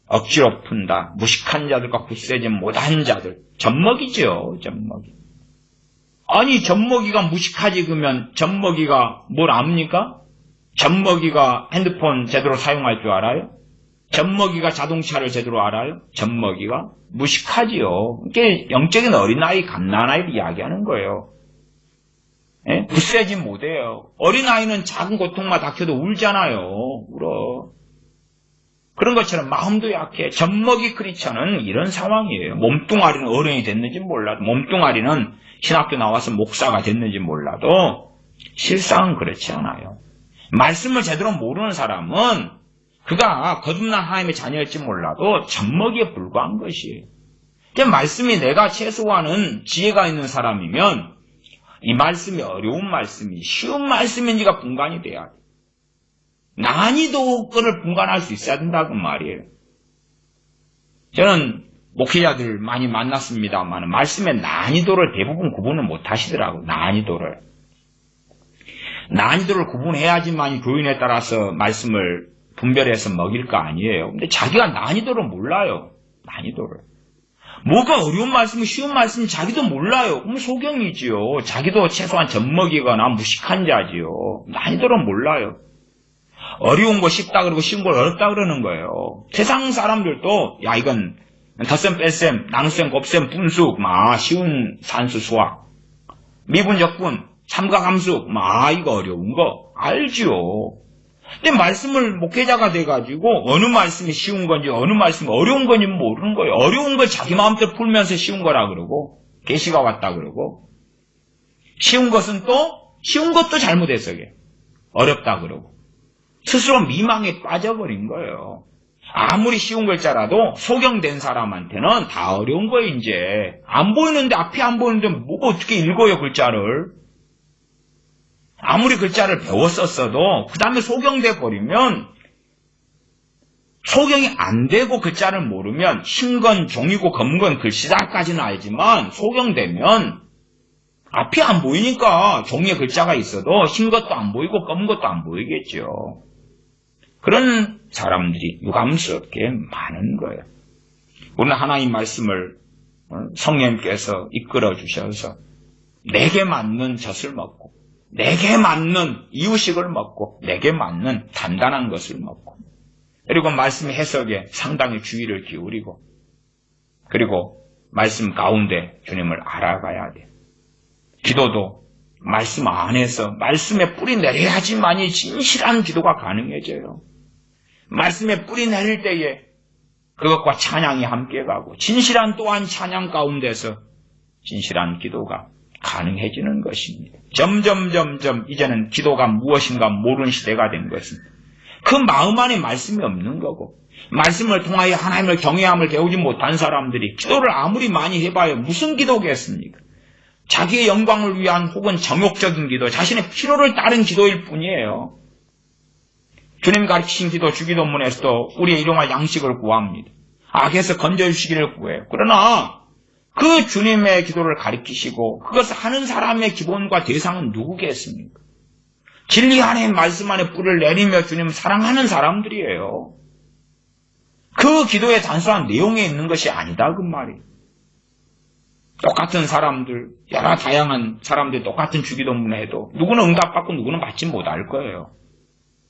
억지로 푼다. 무식한 자들과 굳세지 못한 자들. 젖먹이죠. 젖먹이. 아니 젖먹이가 무식하지 그러면 젖먹이가 뭘 압니까? 젖먹이가 핸드폰 제대로 사용할 줄 알아요? 젖먹이가 자동차를 제대로 알아요? 젖먹이가 무식하지요. 이게 영적인 어린아이, 갓난아이를 이야기하는 거예요. 예? 굳세지 못해요. 어린아이는 작은 고통만 닥쳐도 울잖아요. 울어. 그런 것처럼 마음도 약해. 젖먹이 크리스천은 이런 상황이에요. 몸뚱아리는 어른이 됐는지 몰라도, 몸뚱아리는 신학교 나와서 목사가 됐는지 몰라도 실상은 그렇지 않아요. 말씀을 제대로 모르는 사람은 그가 거듭난 하나님의 자녀일지 몰라도 젖먹이에 불과한 것이에요. 말씀이 내가 최소화하는 지혜가 있는 사람이면 이 말씀이 어려운 말씀이 쉬운 말씀인지가 분간이 돼야 돼. 난이도를 분간할 수 있어야 된다고 말이에요. 저는 목회자들 많이 만났습니다만 말씀의 난이도를 대부분 구분을 못 하시더라고요. 난이도를 구분해야지만 교인에 따라서 말씀을 분별해서 먹일 거 아니에요. 근데 자기가 난이도를 몰라요. 난이도를. 뭐가 어려운 말씀이 쉬운 말씀이 자기도 몰라요. 그럼 소경이지요. 자기도 최소한 젖먹이거나 무식한 자지요. 난이도를 몰라요. 어려운 거 쉽다 그러고 쉬운 걸 어렵다 그러는 거예요. 세상 사람들도 야 이건 덧셈 뺄셈 나눗셈 곱셈 분수 쉬운 산수 수학 미분적분 삼각함수 이거 어려운 거 알지요. 근데 말씀을 목회자가 돼가지고 어느 말씀이 쉬운 건지 어느 말씀이 어려운 건지 모르는 거예요. 어려운 걸 자기 마음대로 풀면서 쉬운 거라 그러고 계시가 왔다 그러고 쉬운 것은 또 쉬운 것도 잘못해서 어렵다 그러고 스스로 미망에 빠져버린 거예요. 아무리 쉬운 글자라도 소경된 사람한테는 다 어려운 거예요. 이제 안 보이는데 앞이 안 보이는데 뭐 어떻게 읽어요 글자를. 아무리 글자를 배웠었어도 그 다음에 소경돼 버리면 소경이 안 되고 글자를 모르면 흰 건 종이고 검은 건 글씨다까지는 알지만 소경되면 앞이 안 보이니까 종이에 글자가 있어도 흰 것도 안 보이고 검은 것도 안 보이겠죠. 그런 사람들이 유감스럽게 많은 거예요. 우리는 하나님 말씀을 성령님께서 이끌어 주셔서 내게 맞는 젖을 먹고 내게 맞는 이유식을 먹고 내게 맞는 단단한 것을 먹고 그리고 말씀 해석에 상당히 주의를 기울이고 그리고 말씀 가운데 주님을 알아가야 돼요. 기도도 말씀 안에서 말씀에 뿌리 내려야지만이 진실한 기도가 가능해져요. 말씀에 뿌리 내릴 때에 그것과 찬양이 함께 가고 진실한 또한 찬양 가운데서 진실한 기도가 가능해지는 것입니다. 점점 이제는 기도가 무엇인가 모르는 시대가 된 것입니다. 그 마음 안에 말씀이 없는 거고 말씀을 통하여 하나님을 경외함을 배우지 못한 사람들이 기도를 아무리 많이 해봐야 무슨 기도겠습니까? 자기의 영광을 위한 혹은 정욕적인 기도, 자신의 필요를 따른 기도일 뿐이에요. 주님 가르치신 기도 주기도문에서도 우리의 일용할 양식을 구합니다. 악에서 건져주시기를 구해요. 그러나 그 주님의 기도를 가르치시고 그것을 하는 사람의 기본과 대상은 누구겠습니까? 진리 안에 말씀 안에 뿔을 내리며 주님 사랑하는 사람들이에요. 그 기도의 단순한 내용에 있는 것이 아니다 그 말이에요. 똑같은 사람들, 여러 다양한 사람들이 똑같은 주기도문을 해도 누구는 응답받고 누구는 받지 못할 거예요.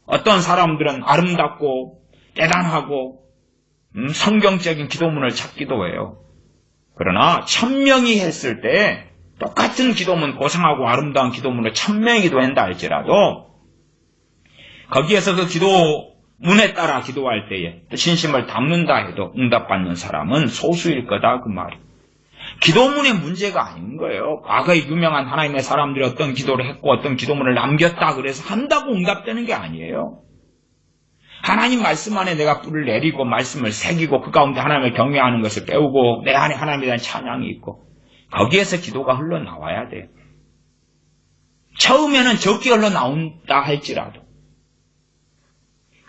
어떤 사람들은 아름답고 대단하고 성경적인 기도문을 찾기도 해요. 그러나 1000명이 했을 때 똑같은 기도문, 고상하고 아름다운 기도문을 1000명이 기도한다 할지라도 거기에서 그 기도문에 따라 기도할 때에 진심을 담는다 해도 응답받는 사람은 소수일 거다 그 말이에요. 기도문의 문제가 아닌 거예요. 과거에 유명한 하나님의 사람들이 어떤 기도를 했고 어떤 기도문을 남겼다 그래서 한다고 응답되는 게 아니에요. 하나님 말씀 안에 내가 뿔을 내리고 말씀을 새기고 그 가운데 하나님을 경외하는 것을 배우고 내 안에 하나님에 대한 찬양이 있고 거기에서 기도가 흘러나와야 돼요. 처음에는 적게 흘러나온다 할지라도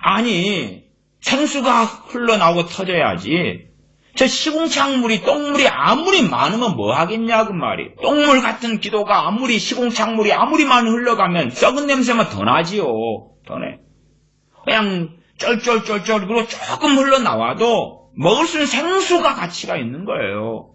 아니 생수가 흘러나오고 터져야지 저 시궁창물이 똥물이 아무리 많으면 뭐 하겠냐 그 말이. 똥물 같은 기도가 아무리 시궁창물이 아무리 많이 흘러가면 썩은 냄새만 더 나지요. 더 내. 그냥 쩔쩔쩔쩔 그리고 조금 흘러나와도 먹을 수 있는 생수가 가치가 있는 거예요.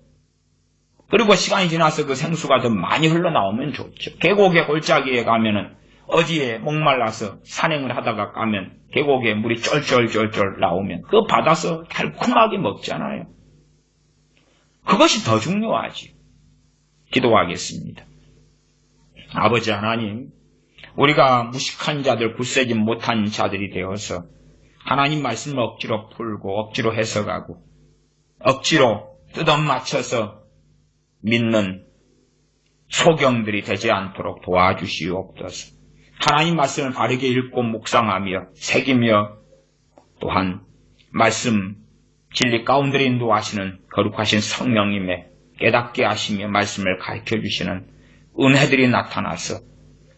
그리고 시간이 지나서 그 생수가 더 많이 흘러나오면 좋죠. 계곡의 골짜기에 가면은 어디에 목말라서 산행을 하다가 가면 계곡에 물이 쩔쩔쩔쩔 나오면 그거 받아서 달콤하게 먹잖아요. 그것이 더 중요하지. 기도하겠습니다. 아버지 하나님, 우리가 무식한 자들, 굳세지 못한 자들이 되어서 하나님 말씀을 억지로 풀고 억지로 해석하고 억지로 뜯어맞춰서 믿는 소경들이 되지 않도록 도와주시옵소서. 하나님 말씀을 바르게 읽고 묵상하며 새기며 또한 말씀 진리 가운데 인도하시는 거룩하신 성령님의 깨닫게 하시며 말씀을 가르쳐 주시는 은혜들이 나타나서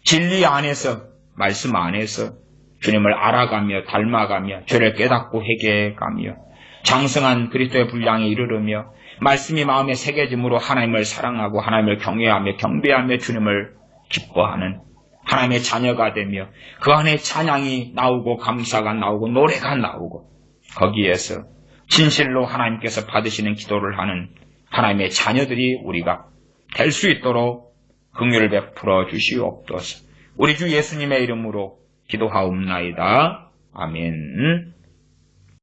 진리 안에서 말씀 안에서 주님을 알아가며 닮아가며 죄를 깨닫고 회개해가며 장성한 그리스도의 분량에 이르르며 말씀이 마음에 새겨짐으로 하나님을 사랑하고 하나님을 경외하며 경배하며 주님을 기뻐하는 하나님의 자녀가 되며 그 안에 찬양이 나오고 감사가 나오고 노래가 나오고 거기에서 진실로 하나님께서 받으시는 기도를 하는 하나님의 자녀들이 우리가 될 수 있도록 긍휼을 베풀어 주시옵소서. 우리 주 예수님의 이름으로 기도하옵나이다. 아멘.